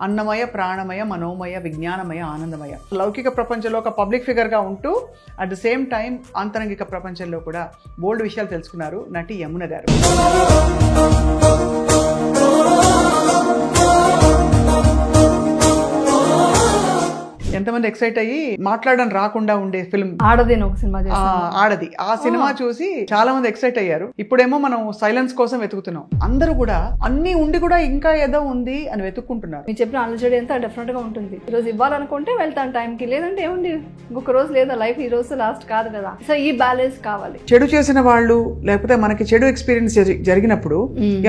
అన్నమయ ప్రాణమయ మనోమయ విజ్ఞానమయ ఆనందమయ లౌకిక ప్రపంచంలో ఒక పబ్లిక్ ఫిగర్గా ఉంటూ అట్ ద సేమ్ టైం ఆంతరంగిక ప్రపంచంలో కూడా బోల్డ్ విషయాలు తెలుసుకున్నారు నటి యమున గారు. ఎంతమంది ఎక్సైట్ అయ్యి మాట్లాడడం రాకుండా ఉండే ఫిల్మ్ ఆడది ఒక సినిమా ఆడది ఆ సినిమా చూసి చాలా మంది ఎక్సైట్ అయ్యారు. ఇప్పుడేమో మనం సైలెన్స్ కోసం వెతుకుతున్నాం. అందరూ కూడా అన్ని ఉండి కూడా ఇంకా ఏదో ఉంది అని వెతుక్కుంటున్నారు. మీరు చెప్పిన అలజడి అంతా డెఫినెట్ గా ఉంటుంది. ఈ రోజు ఇవ్వాలనుకుంటే వెళ్తాను టైంకి, లేదంటే ఏముంది ఇంకొక రోజు లేదా, లైఫ్ ఈ రోజు లాస్ట్ కాదు కదా. సో ఈ బ్యాలెన్స్ కావాలి. చెడు చేసిన వాళ్ళు లేకపోతే మనకి చెడు ఎక్స్పీరియన్స్ జరిగినప్పుడు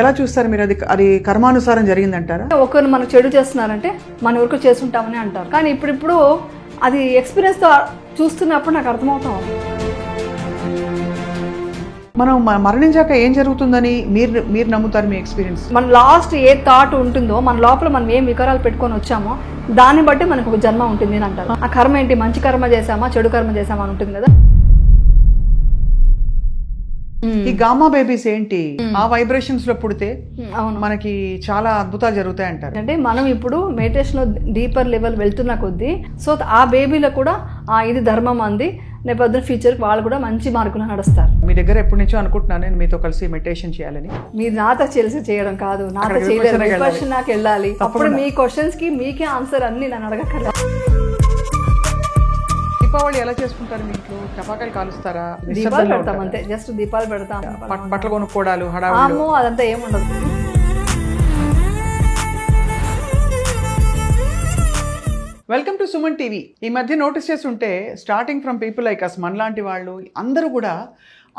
ఎలా చూస్తారు మీరు? అది కర్మానుసారం జరిగిందంటారా? ఒకరు మనకు చెడు చేస్తున్నారంటే మన వరకు చేస్తుంటామని అంటారు. కానీ ఇప్పుడు అది ఎక్స్పీరియన్స్ తో చూస్తున్నప్పుడు నాకు అర్థమవుతాం. మనం మరణించాక ఏం జరుగుతుందని మీరు నమ్ముతారు? మీ ఎక్స్పీరియన్స్ మన లాస్ట్ ఏ థాట్ ఉంటుందో, మన లోపల మనం ఏం వికారాలు పెట్టుకొని వచ్చామో దాన్ని బట్టి మనకు ఒక జన్మ ఉంటుంది అని అంటారు. ఆ కర్మ ఏంటి, మంచి కర్మ చేసామా చెడు కర్మ చేసామా అని ఉంటుంది కదా. ఈ గామా బేబీస్ ఏంటి, ఆ వైబ్రేషన్స్ లో పుడితే మనకి చాలా అద్భుతాలు జరుగుతాయి అంటారు. అంటే మనం ఇప్పుడు మెడిటేషన్ లో డీపర్ లెవెల్ వెళ్తున్న కొద్దీ సో ఆ బేబీలో కూడా ఇది ధర్మం అంది, రేపు ఫ్యూచర్ వాళ్ళు కూడా మంచి మార్కులు నడుస్తారు. మీ దగ్గర ఎప్పటి నుంచో అనుకుంటున్నాను నేను మీతో కలిసి మెడిటేషన్ చేయాలని. మీరు నాతో తెలిసి చేయడం కాదు, నాతో చేయలేదు, నాకు వెళ్ళాలి. అప్పుడు మీ క్వశ్చన్స్ కి మీకే ఆన్సర్ అన్ని నన్ను అడగక్కర్లేదు. దీపావళి ఎలా చేసుకుంటారు? మీ ఇంట్లో టపాకాయలు కాలుస్తారా? దీపాలు పెడతాం అంతే, జస్ట్ దీపాలు పెడతాం. బట్టలు కొనుక్కోవడాలు హడావుడి అదంతా ఏముండదు. Welcome to Suman TV. ఈ మధ్య నోటీస్ చేస్తుంటే starting from people like us, మనలాంటి వాళ్ళు అందరూ కూడా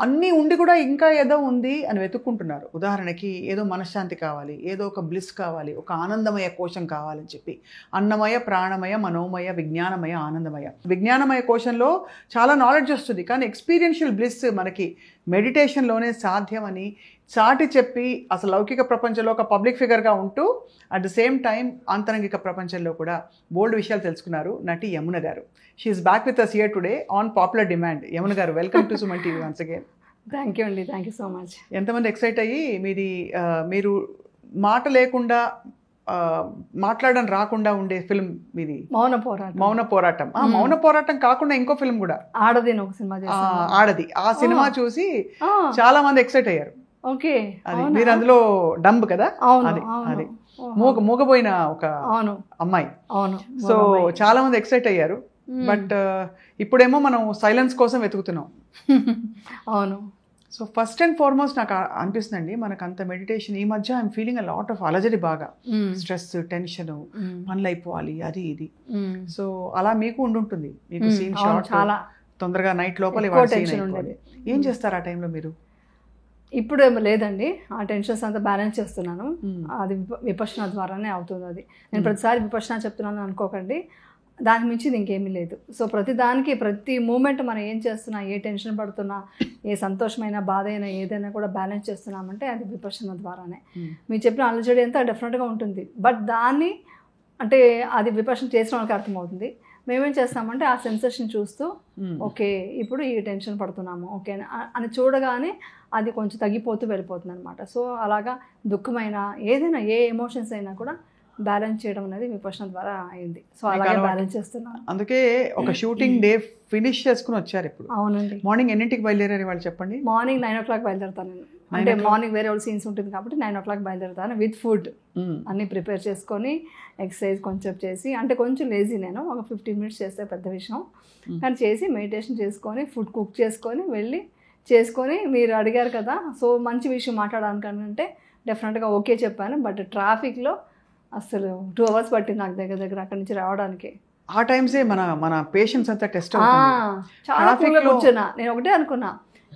అన్నీ ఉండి కూడా ఇంకా ఏదో ఉంది అని వెతుక్కుంటున్నారు. ఉదాహరణకి ఏదో మనశ్శాంతి కావాలి, ఏదో ఒక బ్లిస్ కావాలి, ఒక ఆనందమయ కోశం కావాలని చెప్పి అన్నమయ ప్రాణమయ మనోమయ విజ్ఞానమయ ఆనందమయ. విజ్ఞానమయ కోశంలో చాలా నాలెడ్జ్ వస్తుంది, కానీ ఎక్స్పీరియన్షియల్ బ్లిస్ మనకి మెడిటేషన్లోనే సాధ్యమని చాటి చెప్పి అసలు లౌకిక ప్రపంచంలో ఒక పబ్లిక్ ఫిగర్గా ఉంటూ అట్ ద సేమ్ టైం ఆంతరంగిక ప్రపంచంలో కూడా బోల్డ్ విషయాలు తెలుసుకున్నారు నటి యమున గారు. She is back with us here today on popular demand. Yamuna గారు, welcome to Suman TV once again. Thank you అండి, థ్యాంక్ యూ సో మచ్. ఎంతమంది ఎక్సైట్ అయ్యి మీరు మాట లేకుండా మాట్లాడడం రాకుండా ఉండే ఫిల్మ్ మీది మౌన పోరాటం. మౌన పోరాటం కాకుండా ఇంకో ఫిల్మ్ కూడా ఆడది ఒక సినిమా ఆడది. ఆ సినిమా చూసి చాలా మంది ఎక్సైట్ అయ్యారు. ఓకే, అది మీరు అందులో డంబ్ కదా, అది మూగపోయిన ఒక అమ్మాయి. సో చాలా మంది ఎక్సైట్ అయ్యారు. బట్ ఇప్పుడేమో మనం సైలెన్స్ కోసం వెతుకుతున్నాం. అవును. సో ఫస్ట్ అండ్ ఫార్మోస్ట్ నాకు అనిపిస్తుందండి, మనకు అంత మెడిటేషన్ ఈ మధ్య I'm feeling a lot of అలజడి, బాగా స్ట్రెస్, టెన్షన్, పనులు అయిపోవాలి అది ఇది. సో అలా మీకు ఉండుంటుంది, మీకు సీన్ షార్ట్ తొందరగా నైట్ లోపల ఏం చేస్తారు ఆ టైంలో మీరు? ఇప్పుడు లేదండి, ఆ టెన్షన్స్ అంతా బ్యాలెన్స్ చేస్తున్నాను. అది విపశ్యన ద్వారానే అవుతుంది. అది నేను ప్రతిసారి విపశ్యన చెప్తున్నాను అనుకోకండి, దాని మించి ఇంకేమీ లేదు. సో ప్రతి దానికి ప్రతి మూమెంట్ మనం ఏం చేస్తున్నా, ఏ టెన్షన్ పడుతున్నా, ఏ సంతోషమైన బాధ అయినా ఏదైనా కూడా బ్యాలెన్స్ చేస్తున్నామంటే అది విపశ్యన ద్వారానే. మీరు చెప్పిన అలజడి అంతా డెఫినెట్గా ఉంటుంది. బట్ దాన్ని అంటే అది విపశ్యన చేసిన వాళ్ళకి అర్థమవుతుంది. మేమేం చేస్తామంటే ఆ సెన్సేషన్ చూస్తూ ఓకే ఇప్పుడు ఈ టెన్షన్ పడుతున్నాము ఓకే అని చూడగానే అది కొంచెం తగ్గిపోతూ వెళ్ళిపోతుంది అనమాట. సో అలాగా దుఃఖమైనా ఏదైనా ఏ ఎమోషన్స్ అయినా కూడా బ్యాలెన్స్ చేయడం అనేది విపశ్యన ద్వారా అయింది. సో అలాగే బ్యాలెన్స్ చేస్తున్నాను. అందుకే ఒక షూటింగ్ డే ఫినిష్ చేసుకుని వచ్చారు ఇప్పుడు. అవునండి. మార్నింగ్ ఎన్నింటికి బయలుదేరారు వాళ్ళు చెప్పండి? మార్నింగ్ 9 o'clock బయలుదేరుతాను నేను. అంటే మార్నింగ్ వేరే వాళ్ళు సీన్స్ ఉంటుంది కాబట్టి 9 o'clock బయలుదేరుతాను. విత్ ఫుడ్ అన్నీ ప్రిపేర్ చేసుకొని ఎక్సర్సైజ్ కొంచెం చేసి, అంటే కొంచెం లేజీ నేను, ఒక 15 minutes చేస్తే పెద్ద విషయం, కానీ చేసి మెడిటేషన్ చేసుకొని ఫుడ్ కుక్ చేసుకొని వెళ్ళి చేసుకొని, మీరు అడిగారు కదా సో మంచి విషయం మాట్లాడాలనుకంటే డెఫినెట్గా ఓకే చెప్పాను. బట్ ట్రాఫిక్లో అసలు 2 hours పట్టింది నాకు దగ్గర అక్కడి నుంచి రావడానికి. ఆ టైమ్సే మన పేషెన్స్ అంతా టెస్ట్ చాలా కూర్చున్నా. నేను ఒకటే అనుకున్నా,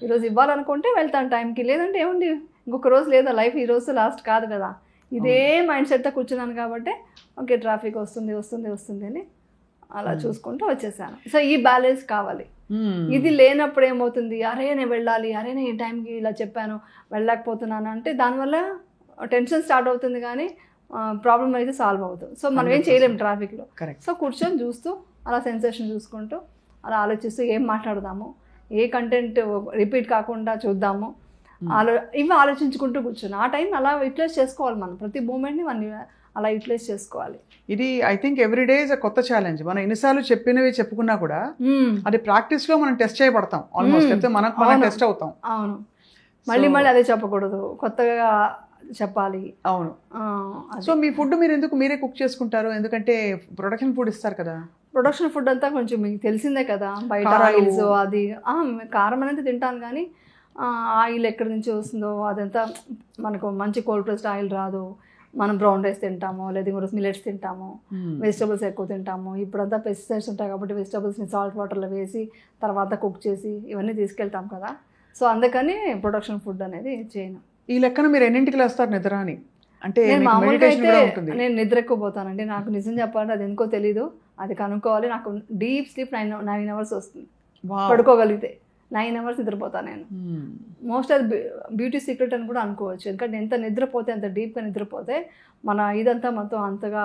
ఈరోజు ఇవ్వాలనుకుంటే వెళ్తాను టైంకి, లేదంటే ఏముంది ఇంకొక రోజు లేదా, లైఫ్ ఈ రోజు లాస్ట్ కాదు కదా. ఇదే మైండ్ సెట్తో కూర్చున్నాను కాబట్టి ఓకే ట్రాఫిక్ వస్తుంది అని అలా చూసుకుంటూ వచ్చేసాను. సో ఈ బ్యాలెన్స్ కావాలి. ఇది లేనప్పుడు ఏమవుతుంది, అరే నేను వెళ్ళాలి, అరే నేను ఈ టైంకి ఇలా చెప్పాను వెళ్ళలేకపోతున్నాను అంటే దానివల్ల టెన్షన్ స్టార్ట్ అవుతుంది, కానీ ప్రాబ్లం అయితే సాల్వ్ అవుతుంది. సో మనం ఏం చేయలేము ట్రాఫిక్లో. సో కూర్చొని చూస్తూ అలా సెన్సేషన్ చూసుకుంటూ అలా ఆలోచిస్తూ ఏం మాట్లాడదాము, ఏ కంటెంట్ రిపీట్ కాకుండా చూద్దాము, ఇవి ఆలోచించుకుంటూ కూర్చొని ఆ టైం అలా యూటిలైజ్ చేసుకోవాలి. మనం ప్రతి మూమెంట్ని మనం అలా యూటిలైజ్ చేసుకోవాలి. ఇది I think every day is కొత్త ఛాలెంజ్. మనం ఎన్నిసార్లు చెప్పినవి చెప్పుకున్నా కూడా అది ప్రాక్టీస్ లో మనం టెస్ట్ చేయబడతాం ఆల్మోస్ట్. అయితే మనకు మనం టెస్ట్ అవుతాం. అవును, మళ్ళీ అదే చెప్పకూడదు, కొత్తగా చెప్పాలి. అవును. సో మీ ఫుడ్ మీరు ఎందుకు మీరే కుక్ చేసుకుంటారు? ఎందుకంటే ప్రొడక్షన్ ఫుడ్ ఇస్తారు కదా. ప్రొడక్షన్ ఫుడ్ అంతా కొంచెం మీకు తెలిసిందే కదా, బయట ఆయిల్స్ అది కారం అనేది తింటాను కానీ ఆయిల్ ఎక్కడి నుంచి వస్తుందో అదంతా మనకు మంచి కోల్డ్ ప్రెస్డ్ ఆయిల్ రాదు. మనం బ్రౌన్ రైస్ తింటాము, లేదా మిల్లెట్స్ తింటాము, వెజిటబుల్స్ ఎక్కువ తింటాము. ఇప్పుడంతా పెస్టిసైడ్స్ ఉంటాయి కాబట్టి వెజిటబుల్స్ని సాల్ట్ వాటర్లో వేసి తర్వాత కుక్ చేసి ఇవన్నీ తీసుకెళ్తాం కదా. సో అందుకని ప్రొడక్షన్ ఫుడ్ అనేది చేయను. ఈ లెక్కన మీరు ఎన్నింటికి లేస్తారు నిద్ర అని? అంటే నేను మామూలుగా అయితే నేను నిద్ర ఎక్కువ పోతానండి. నాకు నిజం చెప్పాలంటే అది ఎందుకో తెలీదు, అది కనుక్కోవాలి. నాకు డీప్ స్లీప్ 9 అవర్స్ వస్తుంది. పడుకోగలిగితే 9 అవర్స్ నిద్రపోతాను నేను. మోస్ట్ అది బ్యూటీ సీక్రెట్ అని కూడా అనుకోవచ్చు. ఎందుకంటే ఎంత నిద్రపోతే, ఎంత డీప్గా నిద్రపోతే మన ఇదంతా మొత్తం అంతగా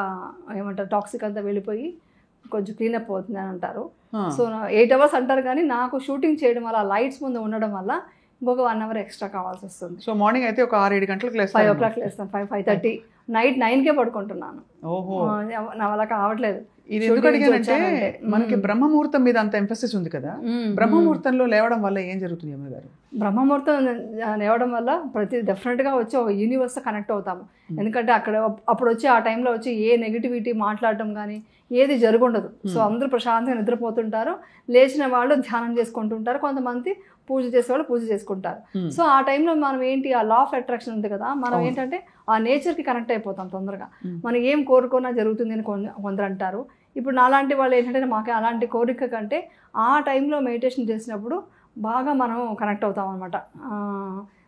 ఏమంటారు టాక్సిక్ అంతా వెళ్ళిపోయి కొంచెం క్లీనప్ అవుతుంది అని అంటారు. సో 8 అవర్స్ అంటారు కానీ నాకు షూటింగ్ చేయడం వల్ల లైట్స్ ముందు ఉండడం వల్ల ఇంకొక 1 అవర్ ఎక్స్ట్రా కావాల్సి వస్తుంది. సో మార్నింగ్ అయితే ఒక 6-7 గంటలకు లేస్తాను. 5 o'clock లేస్తాను, 5:30. నైట్ 9కే పడుకుంటున్నాను. నా వల్ల కావట్లేదు. ఇది ఎందుకు అడిగానంటే మనకి బ్రహ్మముహూర్తం మీద అంత ఎంఫసిస్ ఉంది కదా. బ్రహ్మముహూర్తంలో లేవడం వల్ల ఏం జరుగుతుంది అమ్మ గారు? బ్రహ్మముహూర్తం లేవడం వల్ల డెఫినెట్గా వచ్చి ఒక యూనివర్స్తో కనెక్ట్ అవుతాము. ఎందుకంటే అప్పుడు వచ్చి ఆ టైంలో వచ్చి ఏ నెగిటివిటీ మాట్లాడటం కానీ ఏది జరుగుండదు. సో అందరూ ప్రశాంతంగా నిద్రపోతుంటారు. లేచిన వాళ్ళు ధ్యానం చేసుకుంటుంటారు, కొంతమంది పూజ చేసేవాళ్ళు పూజ చేసుకుంటారు. సో ఆ టైంలో మనం ఏంటి, ఆ లా ఆఫ్ అట్రాక్షన్ ఉంది కదా, మనం ఏంటంటే ఆ నేచర్కి కనెక్ట్ అయిపోతాం తొందరగా. మనం ఏం కోరుకున్నా జరుగుతుంది అని కొందరు అంటారు. ఇప్పుడు నాలాంటి వాళ్ళు ఏంటంటే మాకు అలాంటి కోరిక కంటే ఆ టైంలో మెడిటేషన్ చేసినప్పుడు బాగా మనం కనెక్ట్ అవుతాం అనమాట.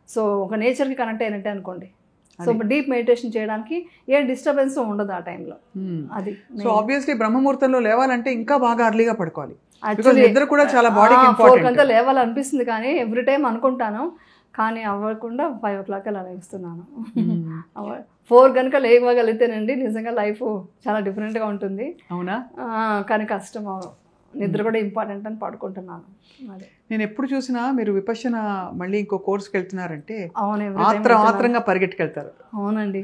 సో ఒక నేచర్కి కనెక్ట్ అయినట్టే అనుకోండి. సో డీప్ మెడిటేషన్ చేయడానికి ఏ డిస్టర్బెన్స్ ఉండదు ఆ టైంలో. అది సో ఆబ్వియస్లీ బ్రహ్మముహూర్తంలో లేవాలంటే ఇంకా బాగా అర్లీగా పడుకోవాలి. నిద్ర కూడా చాలా బాడీకి ఇంపార్టెంట్. 4 గంటలు లేవాలనిపిస్తుంది కానీ ఎవ్రీ టైం అనుకుంటాను, కానీ అవ్వకుండా 5 o'clock అలా లేస్తున్నాను. 4 కనుక లేవగలిగితేనండి నిజంగా లైఫ్ చాలా డిఫరెంట్గా ఉంటుంది. అవునా? కానీ కష్టం, నిద్ర కూడా ఇంపార్టెంట్ అని పడుకుంటున్నాను. అదే నేను ఎప్పుడు చూసినా మీరు విపశ్యన మళ్ళీ ఇంకో కోర్స్కి వెళ్తున్నారంటే అవును, ఆత్రంగా పరిగెట్టుకెళ్తారు. అవునండి.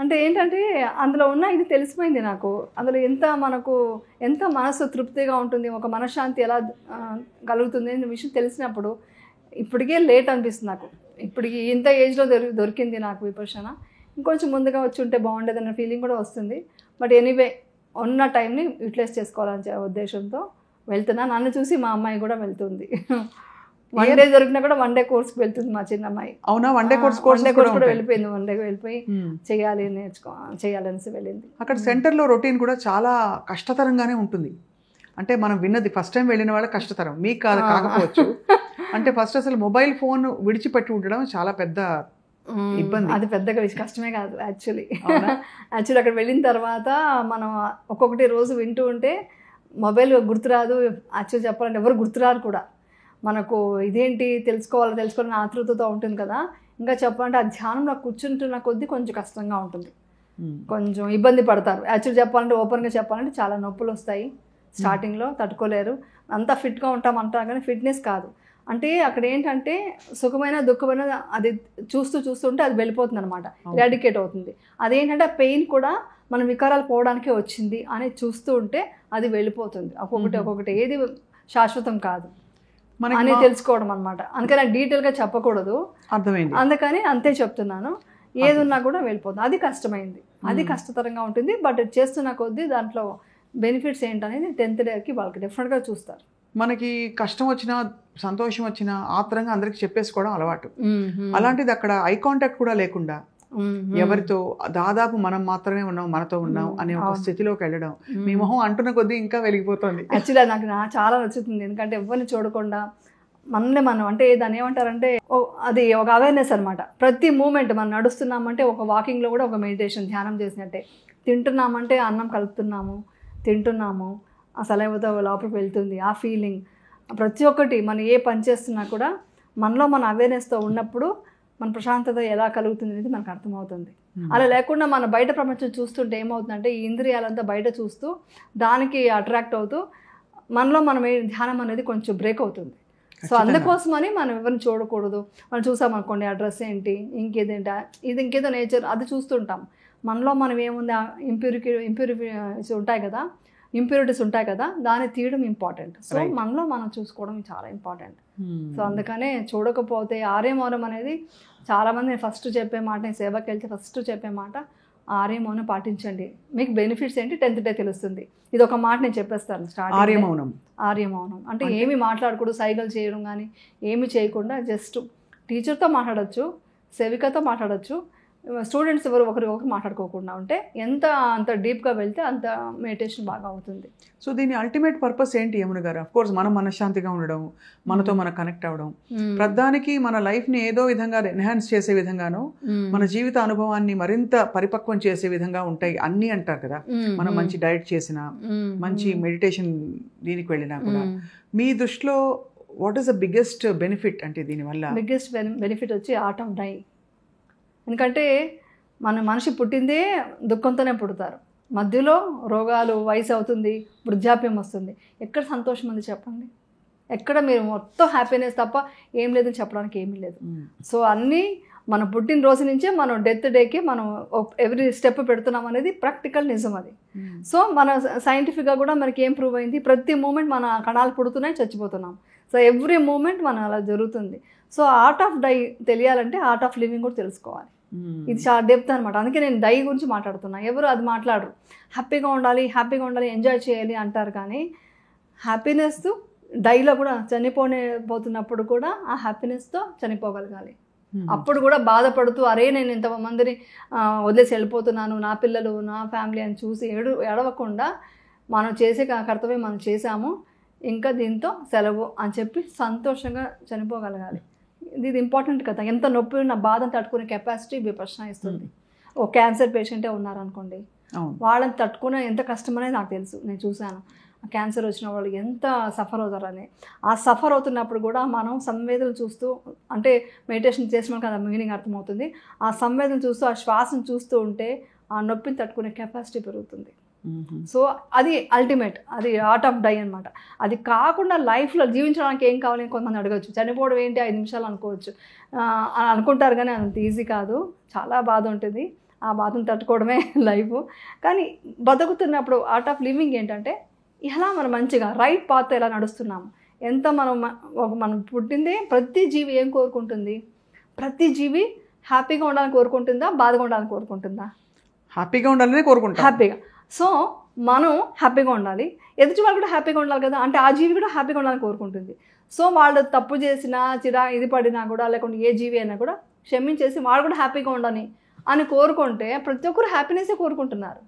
అంటే ఏంటంటే అందులో ఉన్న ఇది తెలిసిపోయింది నాకు. అందులో ఎంత మనసు తృప్తిగా ఉంటుంది, ఒక మనశ్శాంతి ఎలా కలుగుతుంది అనే విషయం తెలిసినప్పుడు ఇప్పటికే లేట్ అనిపిస్తుంది నాకు. ఇప్పటికి ఇంత ఏజ్లో దొరికింది నాకు విపశ్యన. ఇంకొంచెం ముందుగా వచ్చి ఉంటే బాగుండేదన్న ఫీలింగ్ కూడా వస్తుంది. బట్ ఎనీవే ఉన్న టైంని యూటిలైజ్ చేసుకోవాలనే ఉద్దేశంతో వెళ్తున్నా. నన్ను చూసి మా అమ్మాయి కూడా వెళ్తుంది. 1 డే దొరికినా కూడా 1 డే కోర్స్కి వెళ్తుంది మా చిన్న అమ్మాయి. అవునా? 1 డే కోర్స్ కూడా వెళ్ళిపోయింది. 1 డే వెళ్ళిపోయి చేయాలనేసి వెళ్ళింది. అక్కడ సెంటర్లో రొటీన్ కూడా చాలా కష్టతరంగానే ఉంటుంది. అంటే మనం విన్నది ఫస్ట్ టైం వెళ్ళిన వాళ్ళకి కష్టతరం, మీకు కాకపోవచ్చు. అంటే ఫస్ట్ అసలు మొబైల్ ఫోన్ విడిచిపెట్టి ఉండడం చాలా పెద్ద ఇబ్బంది. అది పెద్దగా కష్టమే కాదు యాక్చువల్లీ. అక్కడ వెళ్ళిన తర్వాత మనం ఒక్కొక్కటి రోజు వింటూ ఉంటే మొబైల్ గుర్తురాదు. యాక్చువల్లీ చెప్పాలంటే ఎవరు గుర్తురారు కూడా. మనకు ఇదేంటి తెలుసుకోవాలని ఆతృతతో ఉంటుంది కదా. ఇంకా చెప్పాలంటే ఆ ధ్యానంలో కూర్చుంటున్న కొద్దీ కొంచెం కష్టంగా ఉంటుంది, కొంచెం ఇబ్బంది పడతారు. యాక్చువల్లీ చెప్పాలంటే ఓపెన్గా చెప్పాలంటే చాలా నొప్పులు వస్తాయి స్టార్టింగ్లో, తట్టుకోలేరు. అంతా ఫిట్గా ఉంటామంటారు కానీ ఫిట్నెస్ కాదు. అంటే అక్కడ ఏంటంటే సుఖమైన దుఃఖమైన అది చూస్తుంటే అది వెళ్ళిపోతుంది అనమాట, ఎరాడికేట్ అవుతుంది. అదేంటంటే ఆ పెయిన్ కూడా మన వికారాలు పోవడానికే వచ్చింది అని చూస్తూ ఉంటే అది వెళ్ళిపోతుంది. ఒక్కొక్కటి ఏది శాశ్వతం కాదు అని తెలుసుకోవడం అనమాట. అందుకని నాకు డీటెయిల్గా చెప్పకూడదు, అర్థమైంది. అందుకని అంతే చెప్తున్నాను. ఏదున్నా కూడా వెళ్ళిపోతుంది. అది కష్టమైంది, అది కష్టతరంగా ఉంటుంది. బట్ చేస్తున్న కొద్దీ దాంట్లో బెనిఫిట్స్ ఏంటనేది 10th డేకి వాళ్ళకి డెఫినెట్గా చూస్తారు. మనకి కష్టం వచ్చినా సంతోషం వచ్చినా ఆత్రంగా అందరికి చెప్పేసుకోవడం అలవాటు. అలాంటిది అక్కడ ఐ కాంటాక్ట్ కూడా లేకుండా ఎవరితో దాదాపు మనం మాత్రమే ఉన్నాం, మనతో ఉన్నాం అనే ఒక స్థితిలోకి వెళ్ళడం మీ మొహం అంటున్న కొద్దీ ఇంకా వెలిగిపోతుంది. యాక్చువల్లీ నాకు చాలా నచ్చుతుంది. ఎందుకంటే ఎవరిని చూడకుండా మనం అంటే దాన్ని ఏమంటారంటే అది ఒక అవేర్నెస్ అనమాట. ప్రతి మూమెంట్ మనం నడుస్తున్నామంటే ఒక వాకింగ్లో కూడా ఒక మెడిటేషన్, ధ్యానం చేసినట్టే. తింటున్నామంటే అన్నం కలుపుతున్నాము, తింటున్నాము, ఆ సలైవతో లోపలికి వెళ్తుంది ఆ ఫీలింగ్. ప్రతి ఒక్కటి మనం ఏ పని చేస్తున్నా కూడా మనలో మన అవేర్నెస్తో ఉన్నప్పుడు మన ప్రశాంతత ఎలా కలుగుతుంది అనేది మనకు అర్థమవుతుంది. అలా లేకుండా మన బయట ప్రపంచం చూస్తుంటే ఏమవుతుందంటే ఈ ఇంద్రియాలంతా బయట చూస్తూ దానికి అట్రాక్ట్ అవుతూ మనలో మనం ధ్యానం అనేది కొంచెం బ్రేక్ అవుతుంది. సో అందుకోసమని మనం ఎవరిని చూడకూడదు. మనం చూసామనుకోండి ఆ డ్రెస్ ఏంటి, ఇంకేదేంటి, ఇది ఇంకేదో నేచర్ అది చూస్తుంటాం. మనలో మనం ఏముంది ఇంప్యూరిటీస్ ఉంటాయి కదా దాన్ని తీయడం ఇంపార్టెంట్. సో మనలో మనం చూసుకోవడం చాలా ఇంపార్టెంట్. సో అందుకనే చూడకపోతే ఆర్య మౌనం అనేది చాలామంది నేను ఫస్ట్ చెప్పే మాట, నేను సేవకి వెళ్తే ఫస్ట్ చెప్పే మాట ఆర్య మౌనం పాటించండి, మీకు బెనిఫిట్స్ ఏంటి 10th డే తెలుస్తుంది. ఇది ఒక మాట నేను చెప్పేస్తాను స్టార్టింగ్. ఆర్య మౌనం అంటే ఏమి మాట్లాడకూడదు, సైగలు చేయడం కానీ ఏమి చేయకుండా జస్ట్ టీచర్తో మాట్లాడచ్చు, సేవికతో మాట్లాడచ్చు, స్టూడెంట్స్ ఒకరు మాట్లాడుకోకుండా ఉంటే అంత డీప్గా వెళ్తే అంత మెడిటేషన్ బాగా అవుతుంది. సో దీని అల్టిమేట్ పర్పస్ ఏంటి యమున గారు? అఫ్ కోర్స్ మనం మనశ్శాంతిగా ఉండడం, మనతో మనం కనెక్ట్ అవ్వడం, ప్రధానికి మన లైఫ్ని ఏదో విధంగా ఎన్హాన్స్ చేసే విధంగానో మన జీవిత అనుభవాన్ని మరింత పరిపక్వం చేసే విధంగా ఉంటాయి అన్నీ అంటారు కదా. మనం మంచి డైట్ చేసినా, మంచి మెడిటేషన్ దీనికి వెళ్ళినా కూడా మీ దృష్టిలో what is the biggest benefit? అంటే దీనివల్ల బిగ్గెస్ట్ బెనిఫిట్ వచ్చి ఆర్ట్ ఆఫ్ డై. ఎందుకంటే మనిషి పుట్టిందే దుఃఖంతోనే పుడతారు, మధ్యలో రోగాలు, వయసు అవుతుంది, వృద్ధాప్యం వస్తుంది. ఎక్కడ సంతోషం ఉంది చెప్పండి? ఎక్కడ మీరు మొత్తం హ్యాపీనెస్ తప్ప ఏం లేదని చెప్పడానికి ఏమీ లేదు. సో అన్నీ మన పుట్టినరోజు నుంచే మనం డెత్ డేకి మనం ఎవ్రీ స్టెప్ పెడుతున్నాం అనేది ప్రాక్టికల్ నిజం అది. సో మన సైంటిఫిక్గా కూడా మనకి ఏం ప్రూవ్ అయింది, ప్రతి మూమెంట్ మన కణాలు పుడుతున్నాయి, చచ్చిపోతున్నాం. సో ఎవ్రీ మూమెంట్ మన అలా జరుగుతుంది. సో ఆర్ట్ ఆఫ్ డై తెలియాలంటే ఆర్ట్ ఆఫ్ లివింగ్ కూడా తెలుసుకోవాలి. ఇది చాలా డెప్త్ అనమాట. అందుకే నేను డై గురించి మాట్లాడుతున్నా. ఎవరు అది మాట్లాడరు. హ్యాపీగా ఉండాలి, ఎంజాయ్ చేయాలి అంటారు, కానీ హ్యాపీనెస్ డైలో కూడా చనిపోతున్నప్పుడు కూడా ఆ హ్యాపీనెస్తో చనిపోగలగాలి. అప్పుడు కూడా బాధపడుతూ అరే నేను ఇంతమందిని వదిలేసి వెళ్ళిపోతున్నాను, నా పిల్లలు నా ఫ్యామిలీ అని చూసి ఏడవకుండా మనం చేసే కర్తవ్యం మనం చేసాము, ఇంకా దీంతో సెలవు అని చెప్పి సంతోషంగా చనిపోగలగాలి. ఇది ఇంపార్టెంట్ కదా. ఎంత నొప్పి ఉన్న బాధను తట్టుకునే కెపాసిటీ విపశ్యన ఇస్తుంది. ఓ క్యాన్సర్ పేషెంటే ఉన్నారనుకోండి, వాళ్ళని తట్టుకునే ఎంత కష్టమనేది నాకు తెలుసు, నేను చూశాను. క్యాన్సర్ వచ్చిన వాళ్ళు ఎంత సఫర్ అవుతారని. ఆ సఫర్ అవుతున్నప్పుడు కూడా మనం సంవేదనలు చూస్తూ, అంటే మెడిటేషన్ చేసిన కదా మీనింగ్ అర్థమవుతుంది. ఆ సంవేదన చూస్తూ, ఆ శ్వాసను చూస్తూ ఉంటే ఆ నొప్పిని తట్టుకునే కెపాసిటీ పెరుగుతుంది. సో అది అల్టిమేట్, అది ఆర్ట్ ఆఫ్ డై అనమాట. అది కాకుండా లైఫ్లో జీవించడానికి ఏం కావాలని కొంతమంది అడగచ్చు. చనిపోవడం ఏంటి 5 నిమిషాలు అనుకోవచ్చు, అనుకుంటారు, కానీ అంత ఈజీ కాదు, చాలా బాధ ఉంటుంది. ఆ బాధను తట్టుకోవడమే లైఫ్. కానీ బతుకుతున్నప్పుడు ఆర్ట్ ఆఫ్ లివింగ్ ఏంటంటే ఇలా మనం మంచిగా రైట్ పాత్ ఎలా నడుస్తున్నాము. ఎంత మనం పుట్టిందే, ప్రతి జీవి ఏం కోరుకుంటుంది? ప్రతి జీవి హ్యాపీగా ఉండాలని కోరుకుంటుందా, బాధగా ఉండాలని కోరుకుంటుందా? హ్యాపీగా ఉండాలని కోరుకుంటా. హ్యాపీగా. సో మనం హ్యాపీగా ఉండాలి, ఎదుటి వాళ్ళు కూడా హ్యాపీగా ఉండాలి కదా. అంటే ఆ జీవి కూడా హ్యాపీగా ఉండాలని కోరుకుంటుంది. సో వాళ్ళు తప్పు చేసినా, ఇది పడినా కూడా, లేకుంటే ఏ జీవి అయినా కూడా క్షమించేసి వాళ్ళు కూడా హ్యాపీగా ఉండాలి అని కోరుకుంటే ప్రతి ఒక్కరు హ్యాపీనెస్సే కోరుకుంటున్నారు.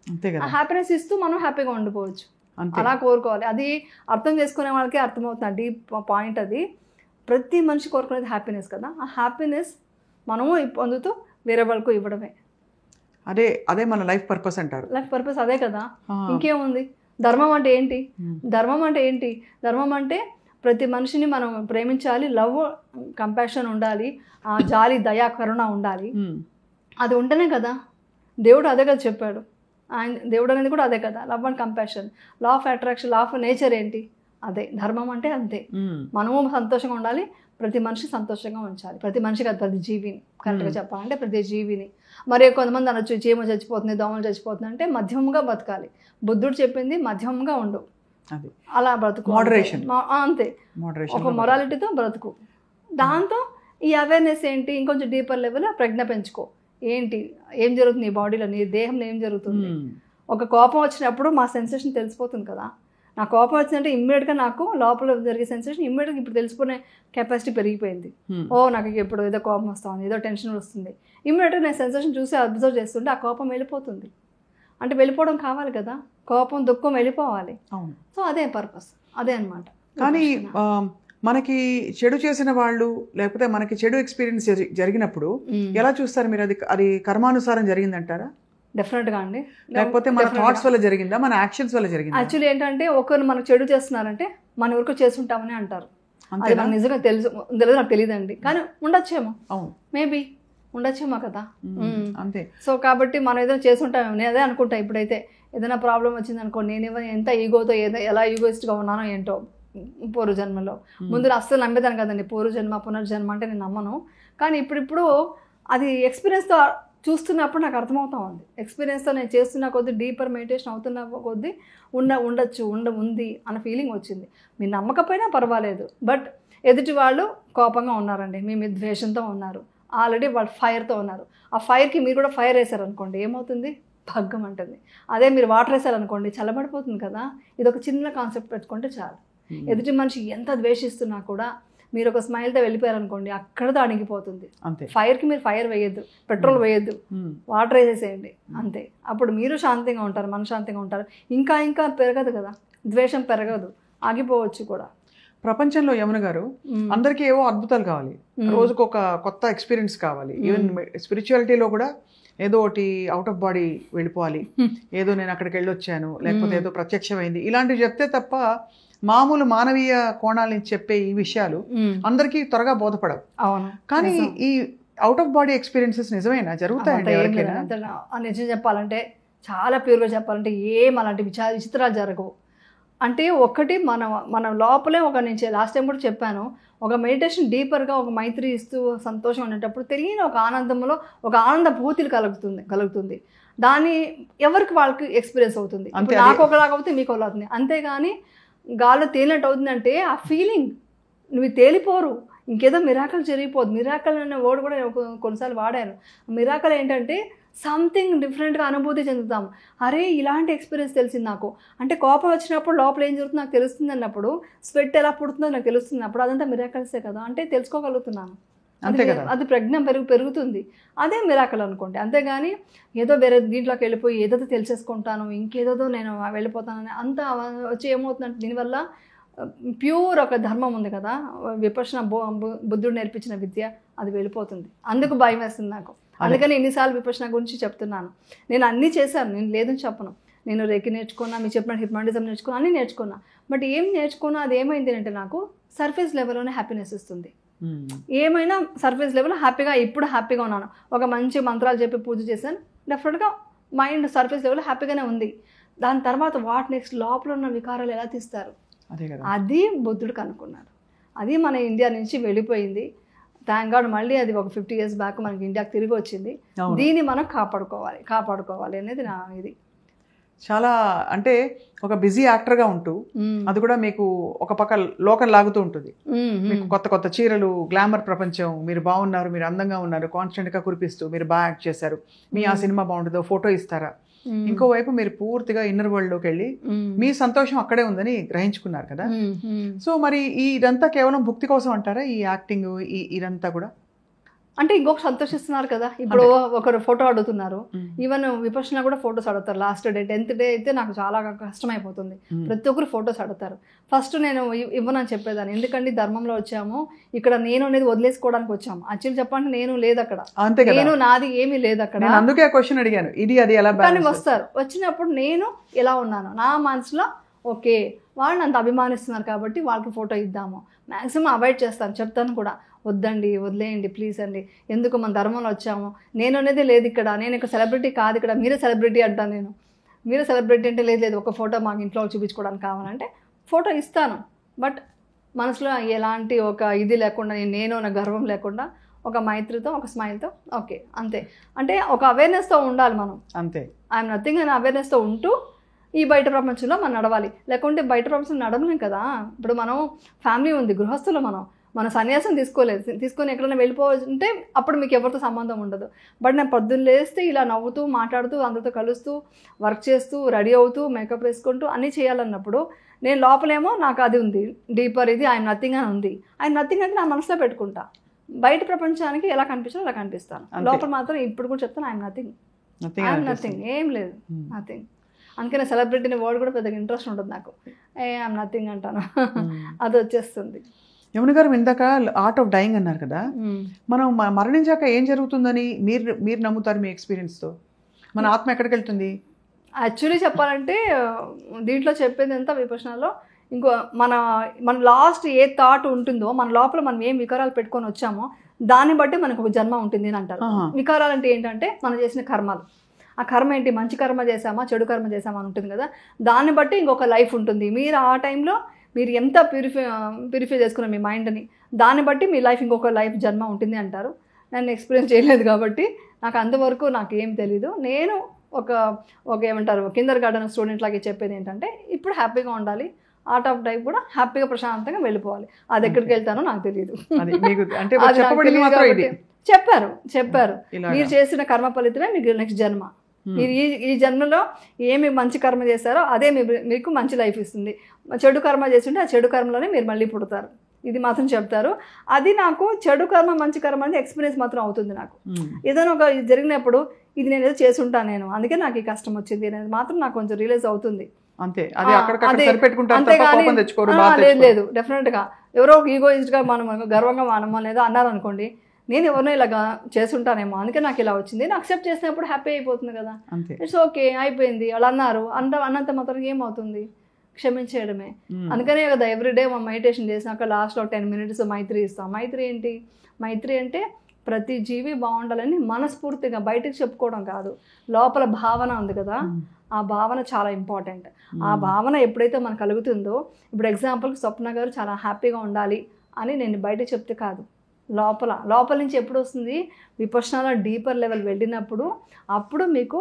ఆ హ్యాపీనెస్ ఇస్తూ మనం హ్యాపీగా ఉండిపోవచ్చు. అలా కోరుకోవాలి. అది అర్థం చేసుకునే వాళ్ళకే అర్థమవుతుంది డీప్ పాయింట్. అది ప్రతి మనిషి కోరుకునేది హ్యాపీనెస్ కదా. ఆ హ్యాపీనెస్ మనము పొందుతూ వేరే వాళ్ళకు ఇవ్వడమే. అదే మన లైఫ్ పర్పస్ అంటారు. లైఫ్ పర్పస్ అదే కదా, ఇంకేముంది? ధర్మం అంటే ఏంటి? ధర్మం అంటే ప్రతి మనిషిని మనం ప్రేమించాలి, లవ్ కంపాషన్ ఉండాలి, జాలి దయా కరుణ ఉండాలి. అది ఉంటేనే కదా దేవుడు అదే కదా చెప్పాడు. దేవుడు అనేది కూడా అదే కదా, love and compassion. Law of attraction, law of nature ఏంటి? అదే ధర్మం అంటే అంతే. మనము సంతోషంగా ఉండాలి, ప్రతి మనిషి సంతోషంగా ఉంచాలి. ప్రతి మనిషి కాదు, ప్రతి జీవిని. కరెక్ట్గా చెప్పాలంటే ప్రతి జీవిని. మరి కొంతమంది అనొచ్చు చీమ చచ్చిపోతుంది, దోమలు చచ్చిపోతుంది అంటే మధ్యమంగా బతకాలి. బుద్ధుడు చెప్పింది మధ్యమంగా ఉండు, అలా బ్రతుకు, మోడరేషన్ అంతే. ఒక మొరాలిటీతో బ్రతుకు. దాంతో ఈ అవేర్నెస్ ఏంటి, ఇంకొంచెం డీపర్ లెవెల్ ప్రజ్ఞ పెంచుకో. ఏంటి, ఏం జరుగుతుంది నీ బాడీలో, నీ దేహంలో ఏం జరుగుతుంది. ఒక కోపం వచ్చినప్పుడు మా సెన్సేషన్ తెలిసిపోతుంది కదా. నా కోపం వచ్చిందంటే ఇమ్మీడియట్గా నాకు లోపల జరిగే సెన్సేషన్ ఇమ్మీడియట్గా ఇప్పుడు తెలుసుకునే కెపాసిటీ పెరిగిపోయింది. నాకు ఇప్పుడు ఏదో కోపం వస్తుంది, ఏదో టెన్షన్ వస్తుంది, ఇమ్మీడియట్గా నేను సెన్సేషన్ చూసి అబ్జర్వ్ చేస్తుంటే ఆ కోపం వెళ్ళిపోతుంది. అంటే వెళ్ళిపోవడం కావాలి కదా, కోపం దుఃఖం వెళ్ళిపోవాలి. సో అదే పర్పస్, అదే అనమాట. కానీ మనకి చెడు చేసిన వాళ్ళు, లేకపోతే మనకి చెడు ఎక్స్పీరియన్స్ జరిగినప్పుడు ఎలా చూస్తారు మీరు? అది కర్మానుసారం జరిగిందంటారా? డెఫినెట్గా అండి. లేకపోతే మన థాట్స్ వల్ల జరిగిందా, మన యాక్షన్స్ వల్ల జరిగిందా? యాక్చువల్లీ ఏంటంటే ఒకరు మనకు చెడు చేస్తున్నారంటే మన వరకు చేసుంటామని అంటారు. అది నాకు నిజంగా తెలుసు, నాకు తెలియదండి, కానీ ఉండొచ్చేమో, మేబీ ఉండొచ్చేమో కదా. అంతే. సో కాబట్టి మనం ఏదైనా చేసుంటామేమో, నేను అదే అనుకుంటా. ఇప్పుడైతే ఏదైనా ప్రాబ్లం వచ్చింది అనుకో, నేను ఎంత ఈగోతో ఎలా ఈగోయిస్ట్గా ఉన్నానో ఏంటో పూర్వజన్మలో. ముందు అస్సలు నమ్మేదాను కదండి, పూర్వజన్మ పునర్జన్మ అంటే నేను నమ్మను. కానీ ఇప్పుడు అది ఎక్స్పీరియన్స్తో చూస్తున్నప్పుడు నాకు అర్థమవుతా ఉంది. ఎక్స్పీరియన్స్తో నేను చేస్తున్న కొద్దీ, డీపర్ మెడిటేషన్ అవుతున్న కొద్దీ ఉంది అన్న ఫీలింగ్ వచ్చింది. మీరు నమ్మకపోయినా పర్వాలేదు, బట్ ఎదుటి వాళ్ళు కోపంగా ఉన్నారండి, మీ మీద ద్వేషంతో ఉన్నారు, ఆల్రెడీ వాళ్ళు ఫైర్తో ఉన్నారు. ఆ ఫైర్కి మీరు కూడా ఫైర్ వేసారనుకోండి, ఏమవుతుంది? భగ్గం అంటుంది. అదే మీరు వాటర్ వేసారనుకోండి, చల్లబడిపోతుంది కదా. ఇది ఒక చిన్న కాన్సెప్ట్ పెట్టుకుంటే చాలు. ఎదుటి మనిషి ఎంత ద్వేషిస్తున్నా కూడా మీరు ఒక స్మైల్తో వెళ్ళిపోయారనుకోండి, అక్కడతో అణిగిపోతుంది. ఫైర్కి మీరు ఫైర్ వేయద్దు, పెట్రోల్ వేయద్దు, వాటర్ వేసేసేయండి అంతే. అప్పుడు మీరు శాంతంగా ఉంటారు, మనశ్శాంతంగా ఉంటారు. ఇంకా ఇంకా పెరగదు కదా, ద్వేషం పెరగదు, ఆగిపోవచ్చు కూడా. ప్రపంచంలో యమున గారు అందరికీ ఏవో అద్భుతాలు కావాలి, రోజుకు ఒక కొత్త ఎక్స్పీరియన్స్ కావాలి. ఈవెన్ స్పిరిచువాలిటీలో కూడా ఏదో ఒకటి అవుట్ ఆఫ్ బాడీ వెళ్ళిపోవాలి, ఏదో నేను అక్కడికి వెళ్ళొచ్చాను, లేకపోతే ఏదో ప్రత్యక్షమైంది, ఇలాంటివి చెప్తే తప్ప మామూలు మానవీయ కోణాల నుంచి చెప్పే ఈ విషయాలు అందరికీ త్వరగా బోధపడవు. కానీ ఈ అవుట్ ఆఫ్ బాడీ ఎక్స్పీరియన్సెస్ నిజమేనా, జరుగుతాయండి? నిజం చెప్పాలంటే, చాలా ప్యూర్గా చెప్పాలంటే ఏం అలాంటి విచిత్రాలు జరగవు. అంటే ఒకటి మన లోపలే ఒక, నేను లాస్ట్ టైం కూడా చెప్పాను, ఒక మెడిటేషన్ డీపర్గా ఒక మైత్రి ఇస్తూ సంతోషం ఉండేటప్పుడు తెలియని ఒక ఆనందంలో ఒక ఆనందభూతులు కలుగుతుంది. దాన్ని ఎవరికి వాళ్ళకి ఎక్స్పీరియన్స్ అవుతుంది. నాకు ఒకలాగా అవుతుంది, మీకు ఒకలా అవుతుంది. అంతేగాని గాల్లో తేలినట్టు అవుతుందంటే ఆ ఫీలింగ్ నువ్వు తేలిపోరు, ఇంకేదో మిరాకల్ జరిగిపోదు. మిరాకల్ అనే వర్డ్ కూడా నేను కొన్నిసార్లు వాడాను. మిరాకల్ ఏంటంటే సంథింగ్ డిఫరెంట్గా అనుభూతి చెందుతాం. అరే ఇలాంటి ఎక్స్పీరియన్స్ తెలిసింది నాకు అంటే, కోపం వచ్చినప్పుడు లోపల ఏం జరుగుతుందో నాకు తెలుస్తుంది అన్నప్పుడు, స్వెట్ ఎలా పుడుతుందో నాకు తెలుస్తున్నప్పుడు, అదంతా మిరాకల్సే కదా, అంటే తెలుసుకోగలుగుతున్నాను. అది ప్రజ్ఞ పెరుగుతుంది. అదే మిరాకల్ అనుకోండి. అంతేగాని ఏదో వేరే దీంట్లోకి వెళ్ళిపోయి ఏదో తెలిసేసుకుంటాను, ఇంకేదో నేను వెళ్ళిపోతానని అంత వచ్చి ఏమవుతుందంటే, దీనివల్ల ప్యూర్ ఒక ధర్మం ఉంది కదా, విపశ్యన బుద్ధుడు నేర్పించిన విద్య, అది వెళ్ళిపోతుంది. అందుకు భయం వేస్తుంది నాకు. అందుకని ఎన్నిసార్లు విపశ్యన గురించి చెప్తున్నాను. నేను అన్నీ చేశాను, నేను లేదని చెప్పను. నేను రేకి నేర్చుకున్నా, మీరు చెప్పిన హిప్నాటిజం నేర్చుకున్నా, అన్నీ నేర్చుకున్నా. బట్ ఏం నేర్చుకున్నా అది ఏమైంది అంటే, నాకు సర్ఫేస్ లెవెల్లోనే హ్యాపీనెస్ ఇస్తుంది. ఏమైనా సర్ఫేస్ లెవెల్ హ్యాపీగా, ఇప్పుడు హ్యాపీగా ఉన్నాను. ఒక మంచి మంత్రాలు చెప్పి పూజ చేశాను, డెఫినెట్గా మైండ్ సర్ఫేస్ లెవెల్ హ్యాపీగానే ఉంది. దాని తర్వాత వాట్ నెక్స్ట్, లోపల ఉన్న వికారాలు ఎలా తీస్తారు, అది బుద్ధుడు కనుక్కున్నారు. అది మన ఇండియా నుంచి వెళ్ళిపోయింది. థ్యాంక్ గాడ్ మళ్ళీ అది ఒక 50 years బ్యాక్ మనకి ఇండియాకి తిరిగి వచ్చింది. దీన్ని మనం కాపాడుకోవాలి అనేది నా ఇది. చాలా అంటే ఒక బిజీ యాక్టర్గా ఉంటూ అది కూడా మీకు ఒక పక్క లోకల్ లాగుతూ ఉంటుంది. మీకు కొత్త కొత్త చీరలు, గ్లామర్ ప్రపంచం, మీరు బాగున్నారు, మీరు అందంగా ఉన్నారు, కాన్స్టెంట్గా కురిపిస్తూ మీరు బాగా యాక్ట్ చేశారు, మీ ఆ సినిమా బాగుంటుందో ఫోటో ఇస్తారా. ఇంకోవైపు మీరు పూర్తిగా ఇన్నర్ వరల్డ్లోకి వెళ్ళి మీ సంతోషం అక్కడే ఉందని గ్రహించుకున్నారు కదా. సో మరి ఇదంతా కేవలం భుక్తి కోసం అంటారా, ఈ యాక్టింగ్ ఇదంతా కూడా? అంటే ఇంకొక సంతోషిస్తున్నారు కదా. ఇప్పుడు ఒకరు ఫోటో అడుగుతున్నారు, ఈవెన్ విపశ్యన కూడా ఫొటోస్ అడుగుతారు. లాస్ట్ డే 10th day అయితే నాకు చాలా కష్టమైపోతుంది. ప్రతి ఒక్కరు ఫొటోస్ అడుగుతారు. ఫస్ట్ నేను ఇవ్వనని చెప్పేదాన్ని, ఎందుకంటే ధర్మంలో వచ్చాము, ఇక్కడ నేను అనేది వదిలేసుకోవడానికి వచ్చాము. యాక్చువల్లీ చెప్పండి, నేను లేదు అక్కడ, నేను నాది ఏమీ లేదు అక్కడ. అందుకే క్వశ్చన్ అడిగాను, ఇది అది ఎలా. కానీ వస్తారు, వచ్చినప్పుడు నేను ఎలా ఉన్నాను, నా మనసులో ఓకే వాళ్ళు అంత అభిమానిస్తున్నారు కాబట్టి వాళ్ళకి ఫోటో ఇద్దాము. మ్యాక్సిమం అవాయిడ్ చేస్తాను, చెప్తాను కూడా, వద్దండి, వదిలేయండి ప్లీజ్ అండి, ఎందుకు మన ధర్మంలో వచ్చాము, నేను అనేది లేదు ఇక్కడ, నేను ఇక్కడ సెలబ్రిటీ కాదు, ఇక్కడ మీరే సెలబ్రిటీ అంటాను. నేను మీరే సెలబ్రిటీ అంటే లేదు, ఒక ఫోటో మాకు ఇంట్లో చూపించుకోవడానికి కావాలంటే ఫోటో ఇస్తాను. బట్ మనసులో ఎలాంటి ఒక ఇది లేకుండా, నేను నా గర్వం లేకుండా, ఒక మైత్రితో, ఒక స్మైల్తో, ఓకే అంతే. అంటే ఒక అవేర్నెస్తో ఉండాలి మనం, అంతే. ఐఎమ్ నథింగ్ అనే అవేర్నెస్తో ఉంటూ ఈ బయట ప్రపంచంలో మనం నడవాలి. లేకుంటే బయట ప్రపంచం నడవలేం కదా. ఇప్పుడు మనం ఫ్యామిలీ ఉంది, గృహస్థులు, మన సన్యాసం తీసుకొని ఎక్కడైనా వెళ్ళిపోతుంటే అప్పుడు మీకు ఎవరితో సంబంధం ఉండదు. బట్ నేను పొద్దున్న లేస్తే ఇలా నవ్వుతూ, మాట్లాడుతూ, అందరితో కలుస్తూ, వర్క్ చేస్తూ, రెడీ అవుతూ, మేకప్ వేసుకుంటూ అన్నీ చేయాలన్నప్పుడు నేను లోపలేమో నాకు అది ఉంది, డీపర్ ఇది ఐఎమ్ నథింగ్ అని ఉంది. ఐఎమ్ నథింగ్ అంటే నా మనసులో పెట్టుకుంటా. బయట ప్రపంచానికి ఎలా కనిపించాలో అలా కనిపిస్తాను. లోపల మాత్రం ఇప్పుడు కూడా చెప్తాను, ఐఎమ్ నథింగ్, ఏం లేదు, నథింగ్. అందుకనే సెలబ్రిటీని వర్డ్ కూడా పెద్దగా ఇంట్రెస్ట్ ఉంటుంది నాకు. ఐఎమ్ నథింగ్ అంటాను, అది వచ్చేస్తుంది. యమున గారు, ఇందాక ఆర్ట్ ఆఫ్ డైయింగ్ అన్నారు కదా, మనం మరణించాక ఏం జరుగుతుందని మీరు నమ్ముతారు మీ ఎక్స్పీరియన్స్తో? మన ఆత్మ ఎక్కడికి వెళ్తుంది? యాక్చువల్లీ చెప్పాలంటే దీంట్లో చెప్పేది అంతా విపశ్యనలో ఇంకో మన లాస్ట్ ఏ థాట్ ఉంటుందో, మన లోపల మనం ఏం వికారాలు పెట్టుకొని వచ్చామో దాన్ని బట్టి మనకు ఒక జన్మ ఉంటుంది అని అంటారు. వికారాలు అంటే ఏంటంటే మనం చేసిన కర్మలు. ఆ కర్మ ఏంటి, మంచి కర్మ చేసామా, చెడు కర్మ చేసామా అని ఉంటుంది కదా, దాన్ని బట్టి ఇంకొక లైఫ్ ఉంటుంది. మీరు ఆ టైంలో మీరు ఎంత ప్యూరిఫై చేసుకున్నారు మీ మైండ్ని, దాన్ని బట్టి మీ లైఫ్ ఇంకొక లైఫ్ జన్మ ఉంటుంది అంటారు. నన్ను ఎక్స్పీరియన్స్ చేయలేదు కాబట్టి నాకు అంతవరకు నాకు ఏం తెలీదు. నేను ఒక ఏమంటారు కిండర్ గార్డెన్ స్టూడెంట్ లాగా చెప్పేది ఏంటంటే ఇప్పుడు హ్యాపీగా ఉండాలి, ఆర్ట్ ఆఫ్ లైఫ్ కూడా హ్యాపీగా ప్రశాంతంగా వెళ్ళిపోవాలి. అది ఎక్కడికి వెళ్తానో నాకు తెలియదు. చెప్పారు మీరు చేసిన కర్మ ఫలితమే మీకు నెక్స్ట్ జన్మ. మీరు ఈ జన్మలో ఏమి మంచి కర్మ చేశారో అదే మీకు మంచి లైఫ్ ఇస్తుంది. చెడు కర్మ చేస్తుంటే ఆ చెడు కర్మలోనే మీరు మళ్ళీ పుడతారు. ఇది మాత్రం చెప్తారు. అది నాకు చెడు కర్మ మంచి కర్మ అనేది ఎక్స్పీరియన్స్ మాత్రం అవుతుంది. నాకు ఏదైనా ఒక జరిగినప్పుడు ఇది నేను ఏదో చేసి ఉంటాను, నేను అందుకే నాకు ఈ కష్టం వచ్చింది అనేది మాత్రం నాకు కొంచెం రియలైజ్ అవుతుంది. లేదు డెఫినెట్ గా ఎవరో ఈగోయిస్ట్ గా మనం గర్వంగా మనమో లేదో అన్నారనుకోండి, నేను ఎవరినో ఇలాగా చేస్తుంటానేమో అందుకే నాకు ఇలా వచ్చింది, నేను అక్సెప్ట్ చేసినప్పుడు హ్యాపీ అయిపోతుంది కదా. ఇట్స్ ఓకే అయిపోయింది వాళ్ళు అన్నారు అన్నంత మాత్రం ఏమవుతుంది, క్షమించేయడమే. అందుకనే కదా ఎవ్రీడే మనం మెడిటేషన్ చేసినాక లాస్ట్లో 10 minutes మైత్రి ఇస్తాం. మైత్రి ఏంటి? మైత్రి అంటే ప్రతి జీవి బాగుండాలని మనస్ఫూర్తిగా బయటకు చెప్పుకోవడం కాదు, లోపల భావన ఉంది కదా, ఆ భావన చాలా ఇంపార్టెంట్. ఆ భావన ఎప్పుడైతే మనకు కలుగుతుందో, ఇప్పుడు ఎగ్జాంపుల్కి స్వప్న గారు చాలా హ్యాపీగా ఉండాలి అని నేను బయట చెప్తే కాదు, లోపల నుంచి ఎప్పుడు వస్తుంది, విపశ్యనాలో డీపర్ లెవెల్ వెళ్ళినప్పుడు అప్పుడు మీకు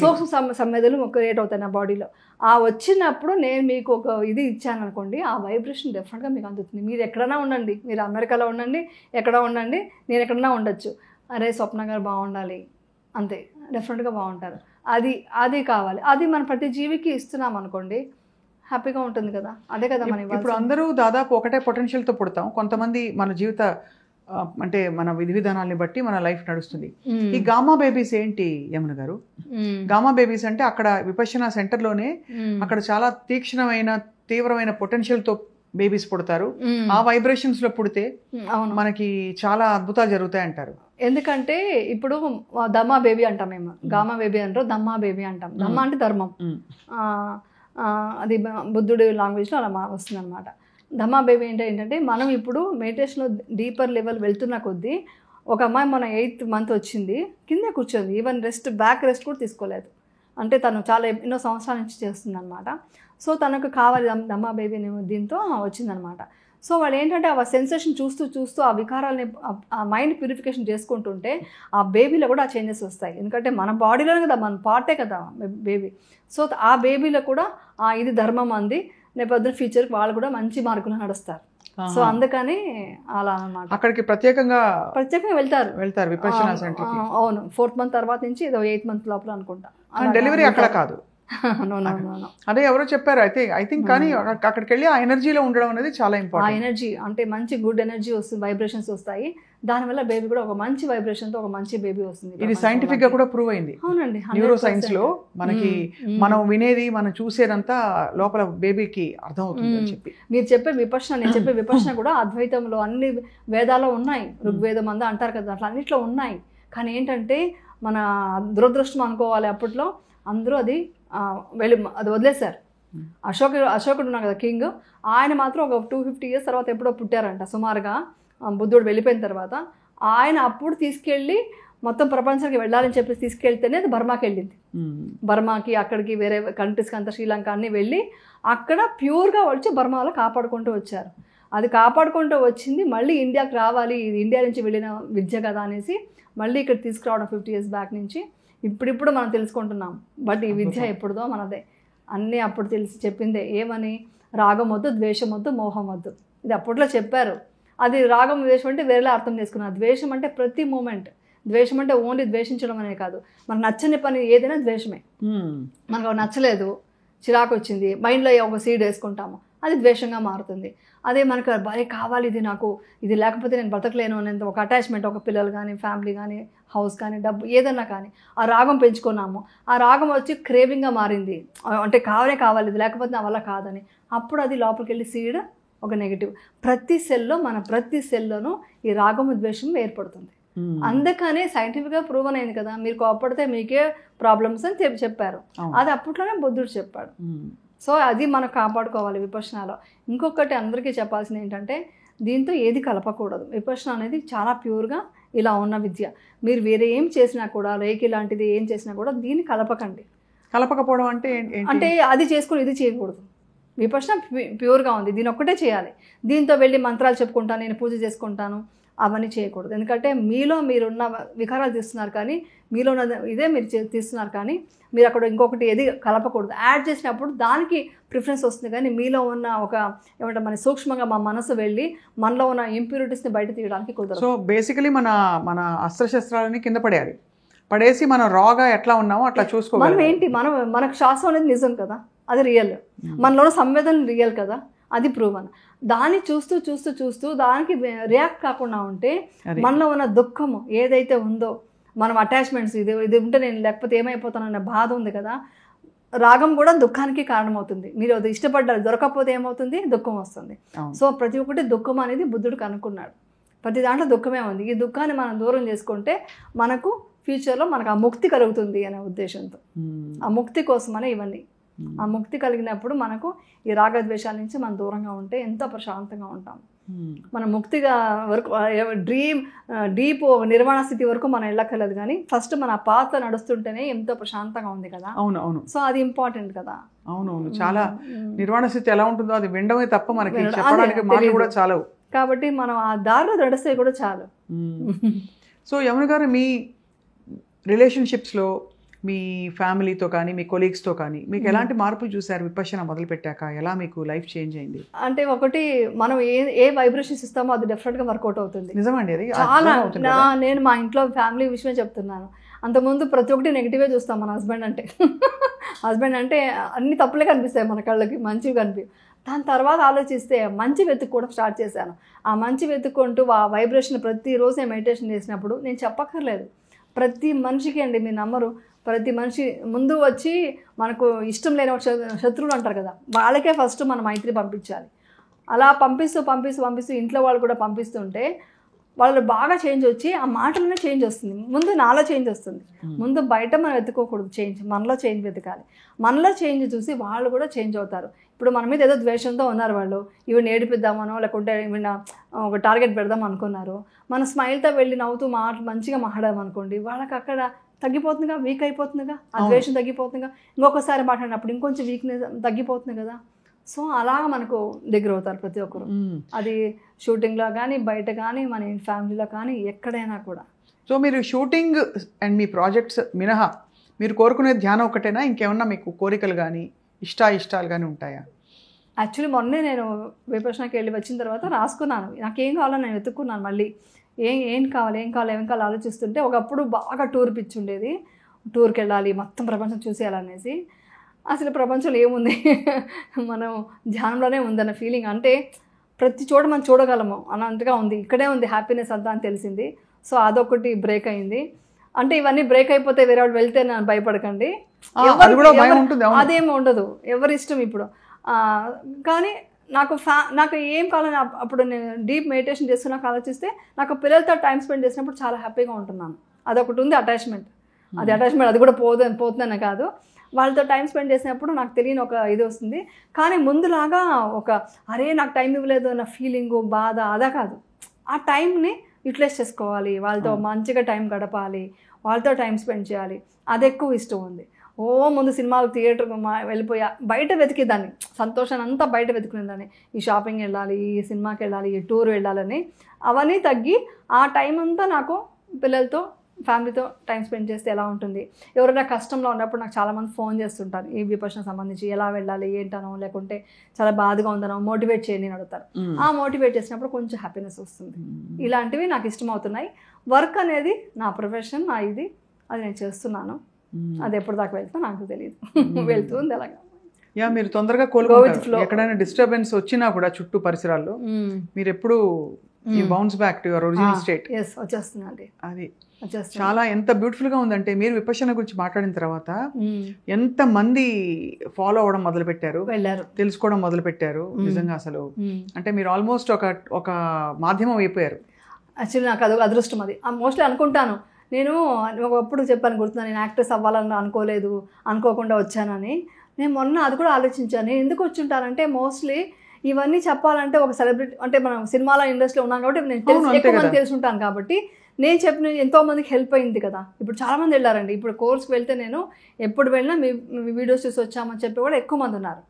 సూక్ష్మ సంవేదనలు క్రియేట్ అవుతాయి నా బాడీలో. ఆ వచ్చినప్పుడు నేను మీకు ఒక ఇది ఇచ్చాను అనుకోండి, ఆ వైబ్రేషన్ డెఫినెట్గా మీకు అందుతుంది. మీరు ఎక్కడైనా ఉండండి, మీరు అమెరికాలో ఉండండి, ఎక్కడ ఉండండి, నేను ఎక్కడైనా ఉండొచ్చు, అరే స్వప్న గారు బాగుండాలి అంతే, డెఫినెట్గా బాగుంటారు. అది కావాలి. అది మన ప్రతి జీవికి ఇస్తున్నాం అనుకోండి, హ్యాపీగా ఉంటుంది కదా. అదే కదా మనం ఇప్పుడు అందరూ దాదాపు ఒకటే పొటెన్షియల్తో పుడతాం. కొంతమంది మన జీవిత అంటే మన విధి విధానాన్ని బట్టి మన లైఫ్ నడుస్తుంది. ఈ గామా బేబీస్ ఏంటి యమున గారు? గామా బేబీస్ అంటే అక్కడ విపశ్యనా సెంటర్లోనే అక్కడ చాలా తీవ్రమైన పొటెన్షియల్తో బేబీస్ పుడతారు. ఆ వైబ్రేషన్స్ లో పుడితే మనకి చాలా అద్భుతాలు జరుగుతాయి అంటారు. ఎందుకంటే ఇప్పుడు దమ్మా బేబీ అంటాం మేము, గామా బేబీ అంటారు, దమ్మా బేబీ అంటాం. దమ్మా అంటే ధర్మం, అది బుద్ధుడి లాంగ్వేజ్లో అలా వస్తుంది అనమాట. ధమ్మా బేబీ ఏంటంటే మనం ఇప్పుడు మెడిటేషన్లో డీపర్ లెవెల్ వెళ్తున్న కొద్దీ, ఒక అమ్మాయి మన 8th month వచ్చింది, కింద కూర్చోంది, ఈవెన్ బ్యాక్ రెస్ట్ కూడా తీసుకోలేదు. అంటే తను చాలా ఎన్నో సంవత్సరాల నుంచి చేస్తుంది అనమాట. సో తనకు కావాలి దమ్మా బేబీ దీంతో వచ్చిందనమాట. సో వాళ్ళు ఏంటంటే ఆ సెన్సేషన్ చూస్తూ ఆ వికారాలని ఆ మైండ్ ప్యూరిఫికేషన్ చేసుకుంటుంటే ఆ బేబీలో కూడా ఆ చేంజెస్ వస్తాయి. ఎందుకంటే మన బాడీలోనే కదా, మన పార్టే కదా బేబీ. సో ఆ బేబీలో కూడా ఇది ధర్మం అంది, రేపొద్దున ఫ్యూచర్కి వాళ్ళు కూడా మంచి మార్కులు నడుస్తారు. సో అందుకని అలా అన్నమాట. అక్కడికి ప్రత్యేకంగా వెళ్తారు విపశ్యనా సెంటర్కి. అవును, 4th month తర్వాత నుంచి ఏదో 8th month లోపల అనుకుంటా. డెలివరీ అక్కడ కాదు, అదే ఎవరో చెప్పారు ఐ థింక్. కానీ అక్కడికి వెళ్ళి ఆ ఎనర్జీలో ఉండడం అనేది చాలా ఇంపార్టెంట్. ఆ ఎనర్జీ అంటే మంచి గుడ్ ఎనర్జీ వస్తుంది, వైబ్రేషన్స్ వస్తాయి. దానివల్ల బేబీ కూడా ఒక మంచి వైబ్రేషన్తో ఒక మంచి బేబీ వస్తుంది. ఇది సైంటిఫిక్ గా కూడా ప్రూవ్ అయింది. అవునండి, న్యూరో సైన్స్ లో మనకి మనం వినేది మనం చూసేదంతా లోపల బేబీకి అర్థం అవుతుంది అని చెప్పి. మీరు చెప్పే విపశ్యన, నేను చెప్పే విపశ్యన కూడా అద్వైతంలో అన్ని వేదాల్లో ఉన్నాయి. ఋగ్వేదం అంతా అంటారు కదా, అట్లా అన్నిట్లో ఉన్నాయి. కానీ ఏంటంటే మన దురదృష్టం అనుకోవాలి, అప్పట్లో అందరూ అది వదిలేశారు. అశోకుడు ఉన్నారు కదా కింగ్, ఆయన మాత్రం ఒక 250 years తర్వాత ఎప్పుడో పుట్టారంట సుమారుగా, బుద్ధుడు వెళ్ళిపోయిన తర్వాత. ఆయన అప్పుడు తీసుకెళ్ళి మొత్తం ప్రపంచానికి వెళ్ళాలని చెప్పి తీసుకెళ్తేనే అది బర్మాకి వెళ్ళింది. బర్మాకి అక్కడికి వేరే కంట్రీస్కి అంతా శ్రీలంక అన్నీ వెళ్ళి అక్కడ ప్యూర్గా వచ్చి బర్మాలో కాపాడుకుంటూ వచ్చారు. అది కాపాడుకుంటూ వచ్చింది మళ్ళీ ఇండియాకి రావాలి, ఇది ఇండియా నుంచి వెళ్ళిన విద్య కదా అనేసి మళ్ళీ ఇక్కడ తీసుకురావడం 50 years బ్యాక్ నుంచి ఇప్పుడు మనం తెలుసుకుంటున్నాం. బట్ ఈ విద్య ఎప్పుడుదో మనదే, అన్నీ అప్పుడు తెలిసి చెప్పిందే. ఏమని? రాగం వద్దు, ద్వేషం వద్దు, మోహం వద్దు. ఇది అప్పట్లో చెప్పారు. అది రాగం ద్వేషం అంటే వేరేలా అర్థం చేసుకున్నారు. ద్వేషం అంటే ప్రతి మూమెంట్, ద్వేషం అంటే ఓన్లీ ద్వేషించడం అనే కాదు, మనకు నచ్చని పని ఏదైనా ద్వేషమే. మనకు నచ్చలేదు, చిరాకు వచ్చింది, మైండ్లో ఒక సీడ్ వేసుకుంటాము, అది ద్వేషంగా మారుతుంది. అదే మనకు భలే కావాలి, ఇది నాకు, ఇది లేకపోతే నేను బతకలేను అనేంత ఒక అటాచ్మెంట్, ఒక పిల్లలు కానీ, ఫ్యామిలీ కానీ, హౌస్ కానీ, డబ్బు ఏదన్నా కానీ, ఆ రాగం పెంచుకున్నాము. ఆ రాగం వచ్చి క్రేవింగ్గా మారింది, అంటే కావాలి, ఇది లేకపోతే నా వల్ల కాదని. అప్పుడు అది లోపలికి వెళ్ళి సీడ్ ఒక నెగిటివ్. ప్రతి సెల్లోనూ ఈ రాగము ద్వేషం ఏర్పడుతుంది. అందుకనే సైంటిఫిక్గా ప్రూవన్ అయింది కదా, మీరు కోపడితే మీకే ప్రాబ్లమ్స్ అని చెప్పారు. అది అప్పట్లోనే బుద్ధుడు చెప్పాడు. సో అది మనం కాపాడుకోవాలి విపశ్యనాలో. ఇంకొకటి అందరికీ చెప్పాల్సింది ఏంటంటే, దీంతో ఏది కలపకూడదు. విపశ్యన అనేది చాలా ప్యూర్గా ఇలా ఉన్న విద్య. మీరు వేరే ఏం చేసినా కూడా, రేకి లాంటిది ఏం చేసినా కూడా దీన్ని కలపకండి. కలపకపోవడం అంటే అది చేసుకుని ఇది చేయకూడదు. విపశ్యన ప్యూర్గా ఉంది, దీని ఒక్కటే చేయాలి. దీంతో వెళ్ళి మంత్రాలు చెప్పుకుంటాను, నేను పూజ చేసుకుంటాను, అవన్నీ చేయకూడదు. ఎందుకంటే మీలో మీరున్న వికారాలు తీస్తున్నారు, కానీ మీలో ఉన్న ఇదే మీరు తీస్తున్నారు, కానీ మీరు అక్కడ ఇంకొకటి ఏది కలపకూడదు. యాడ్ చేసినప్పుడు దానికి ప్రిఫరెన్స్ వస్తుంది, కానీ మీలో ఉన్న ఒక ఏమంటే మన సూక్ష్మంగా మా మనసు వెళ్ళి మనలో ఉన్న ఇంప్యూరిటీస్ని బయట తీయడానికి కుదరదు. సో బేసికలీ మన అస్త్రశస్త్రాలని కింద పడేసి మనం రాగా ఎట్లా ఉన్నామో అట్లా చూసుకోవాలి. మనం ఏంటి, మనకు శ్వాస అనేది నిజం కదా, అది రియల్. మనలో సంవేదన రియల్ కదా, అది ప్రూవన్. దాన్ని చూస్తూ చూస్తూ చూస్తూ దానికి రియాక్ట్ కాకుండా ఉంటే మనలో ఉన్న దుఃఖము ఏదైతే ఉందో, మనం అటాచ్మెంట్స్ ఇది ఉంటే నేను లేకపోతే ఏమైపోతానన్న బాధ ఉంది కదా, రాగం కూడా దుఃఖానికి కారణమవుతుంది. మీరు అది ఇష్టపడ్డారు, దొరకకపోతే ఏమవుతుంది, దుఃఖం వస్తుంది. సో ప్రతి ఒక్కటి దుఃఖం అనేది బుద్ధుడు కనుక్కున్నాడు. ప్రతి దాంట్లో దుఃఖమే ఉంది. ఈ దుఃఖాన్ని మనం దూరం చేసుకుంటే మనకు ఫ్యూచర్లో మనకు ఆ ముక్తి కలుగుతుంది అనే ఉద్దేశంతో, ఆ ముక్తి కోసమనే ఇవన్నీ. ఆ ముక్తి కలిగినప్పుడు మనకు ఈ రాగద్వేషాల నుంచి మనం దూరంగా ఉంటే ఎంతో ప్రశాంతంగా ఉంటాం. మనం ముక్తిగా వరకు డీప్ నిర్వాణ స్థితి వరకు మనం వెళ్ళక్కర్లేదు, కానీ ఫస్ట్ మన పాత నడుస్తుంటేనే ఎంతో ప్రశాంతంగా ఉంది కదా. అవును. సో అది ఇంపార్టెంట్ కదా. అవునవును. చాలా నిర్వాణ స్థితి ఎలా ఉంటుందో అది వినడమే తప్ప మనకి చెప్పడానికి మాటలు కూడా చాలవు. కాబట్టి మనం ఆ దారిలో నడిస్తే కూడా చాలు. సో యమున గారు, మీ రిలేషన్షిప్స్లో మీ ఫ్యామిలీతో కానీ మీ కొలీగ్స్తో కానీ మీకు ఎలాంటి మార్పులు చూసారు విపశ్యన మొదలుపెట్టాక? ఎలా మీకు లైఫ్ చేంజ్ అయింది? అంటే ఒకటి, మనం ఏ వైబ్రేషన్స్ ఇస్తామో అది డెఫినెట్గా వర్కౌట్ అవుతుంది. నిజమండి, అది చాలా. నేను మా ఇంట్లో ఫ్యామిలీ విషయమే చెప్తున్నాను. అంతకుముందు ప్రతి ఒక్కటి నెగిటివే చూస్తాం మన హస్బెండ్ అంటే అన్ని తప్పులే కనిపిస్తాయి మన కళ్ళకి, మంచివి కనిపి. దాని తర్వాత ఆలోచిస్తే మంచి వెతుక్కోవడం స్టార్ట్ చేశాను. ఆ మంచి వెతుక్కుంటూ ఆ వైబ్రేషన్ ప్రతిరోజు నేను మెడిటేషన్ చేసినప్పుడు, నేను చెప్పక్కర్లేదు, ప్రతి మనిషికి అండి, మీరు నమ్మరు, ప్రతి మనిషి ముందు వచ్చి మనకు ఇష్టం లేని శత్రువులు అంటారు కదా, వాళ్ళకే ఫస్ట్ మనం మైత్రి పంపించాలి. అలా పంపిస్తూ ఇంట్లో వాళ్ళు కూడా పంపిస్తుంటే వాళ్ళు బాగా చేంజ్ వచ్చి ఆ మాటలోనే చేంజ్ వస్తుంది. ముందు నాలో చేంజ్ వస్తుంది. ముందు బయట మనం వెతుక్కోకూడదు చేంజ్, మనలో చేంజ్ వెతకాలి. మనలో చేంజ్ చూసి వాళ్ళు కూడా చేంజ్ అవుతారు. ఇప్పుడు మన మీద ఏదో ద్వేషంతో ఉన్నారు వాళ్ళు, ఇవి నేర్పిద్దామనో లేకుంటే ఈవిడ ఒక టార్గెట్ పెడదాం అనుకున్నారు, మన స్మైల్తో వెళ్ళి నవ్వుతూ మంచిగా మాట్లాడామనుకోండి, వాళ్ళకి అక్కడ తగ్గిపోతుందిగా, వీక్ అయిపోతుందిగా, ఆ ద్వేషం తగ్గిపోతుందిగా. ఇంకొకసారి మాట్లాడినప్పుడు ఇంకొంచెం వీక్నెస్ తగ్గిపోతుంది కదా. సో అలాగా మనకు దగ్గర అవుతారు ప్రతి ఒక్కరు. అది షూటింగ్లో కానీ, బయట కానీ, మన ఫ్యామిలీలో కానీ, ఎక్కడైనా కూడా. సో మీరు షూటింగ్ అండ్ మీ ప్రాజెక్ట్స్ మినహా మీరు కోరుకునే ధ్యానం ఒకటేనా? ఇంకేమన్నా మీకు కోరికలు కానీ ఇష్టాలు కానీ ఉంటాయా? యాక్చువల్లీ మొన్నే నేను విపశ్యనకి వెళ్ళి వచ్చిన తర్వాత రాసుకున్నాను, నాకేం కావాలో నేను వెతుక్కున్నాను. మళ్ళీ ఏం కావాలి ఆలోచిస్తుంటే, ఒకప్పుడు బాగా టూర్ పిచ్చి ఉండేది, టూర్కి వెళ్ళాలి, మొత్తం ప్రపంచం చూసేయాలనేసి. అసలు ప్రపంచంలో ఏముంది, మనం ధ్యానంలోనే ఉందన్న ఫీలింగ్. అంటే ప్రతి చోట మనం చూడగలము అన్నట్టుగా ఉంది, ఇక్కడే ఉంది హ్యాపీనెస్ అంతా అని తెలిసింది. సో అదొకటి బ్రేక్ అయింది. అంటే ఇవన్నీ బ్రేక్ అయిపోతే వేరే వాళ్ళు వెళ్తే నన్ను భయపడకండి, అదేమి ఉండదు, ఎవరి ఇష్టం. ఇప్పుడు కానీ నాకు ఏం కావాలని అప్పుడు నేను డీప్ మెడిటేషన్ చేస్తున్నాక ఆలోచిస్తే, నాకు పిల్లలతో టైం స్పెండ్ చేసినప్పుడు చాలా హ్యాపీగా ఉంటున్నాను. అదొకటి ఉంది, అటాచ్మెంట్. అది కూడా పోతుందనే కాదు, వాళ్ళతో టైం స్పెండ్ చేసినప్పుడు నాకు తెలియని ఒక ఇది వస్తుంది. కానీ ముందులాగా అరే నాకు టైం ఇవ్వలేదు అన్న ఫీలింగు, బాధ అదా కాదు. ఆ టైంని యూటిలైజ్ చేసుకోవాలి, వాళ్ళతో మంచిగా టైం గడపాలి, వాళ్ళతో టైం స్పెండ్ చేయాలి, అది ఎక్కువ ఇష్టం ఉంది. ముందు సినిమాలు థియేటర్కి వెళ్ళిపోయా, బయట వెతికేదాన్ని, సంతోషాన్ని అంతా బయట వెతుకునేదాన్ని. ఈ షాపింగ్ వెళ్ళాలి, ఈ సినిమాకి వెళ్ళాలి, ఈ టూర్ వెళ్ళాలని. అవన్నీ తగ్గి ఆ టైం అంతా నాకు పిల్లలతో, ఫ్యామిలీతో టైం స్పెండ్ చేస్తే ఎలా ఉంటుంది. ఎవరైనా కష్టంలో ఉన్నప్పుడు నాకు చాలామంది ఫోన్ చేస్తుంటారు, ఈ విపశ్యన సంబంధించి ఎలా వెళ్ళాలి ఏంటనో, లేకుంటే చాలా బాధగా ఉందనో మోటివేట్ చేయని అడుగుతారు. ఆ మోటివేట్ చేసినప్పుడు కొంచెం హ్యాపీనెస్ వస్తుంది. ఇలాంటివి నాకు ఇష్టమవుతున్నాయి. వర్క్ అనేది నా ప్రొఫెషన్, అది నేను చేస్తున్నాను. అది ఎప్పుడు దాకా వెళ్తా నాకు తెలియదు, వెళ్తుంది అలాగా. మీరు తొందరగా కోలుకుంటారు. ఎక్కడైనా డిస్టర్బెన్స్ వచ్చినా కూడా చుట్టూ పరిసరాల్లో మీరు ఎప్పుడు bounce back to your original state. వచ్చేస్తుందండి. అది చాలా ఎంత బ్యూటిఫుల్ గా ఉందంటే, మీరు విపశ్యన గురించి మాట్లాడిన తర్వాత ఎంత మంది ఫాలో అవ్వడం మొదలు పెట్టారు, తెలుసుకోవడం మొదలు పెట్టారు. నిజంగా అసలు అంటే మీరు ఆల్మోస్ట్ ఒక మాధ్యమం అయిపోయారు. యాక్చువల్లీ నాకు అదొక అదృష్టం. అది మోస్ట్లీ అనుకుంటాను, నేను ఒకప్పుడు చెప్పాను, గుర్తున్నా, నేను యాక్ట్రెస్ అవ్వాలని అనుకోకుండా వచ్చానని. నేను మొన్న అది కూడా ఆలోచించాను, నేను ఎందుకు వచ్చి ఉంటానంటే, మోస్ట్లీ ఇవన్నీ చెప్పాలంటే ఒక సెలబ్రిటీ అంటే మనం సినిమాల ఇండస్ట్రీలో ఉన్నాను కాబట్టి నేను ఎక్కువ మంది తెలిసి ఉంటాను కాబట్టి నేను చెప్పిన ఎంతో మందికి హెల్ప్ అయింది కదా. ఇప్పుడు చాలామంది వెళ్ళారండి. ఇప్పుడు కోర్స్కి వెళ్తే నేను ఎప్పుడు వెళ్ళినా మీ వీడియోస్ చూసి వచ్చామని చెప్పి కూడా ఎక్కువ మంది ఉన్నారు.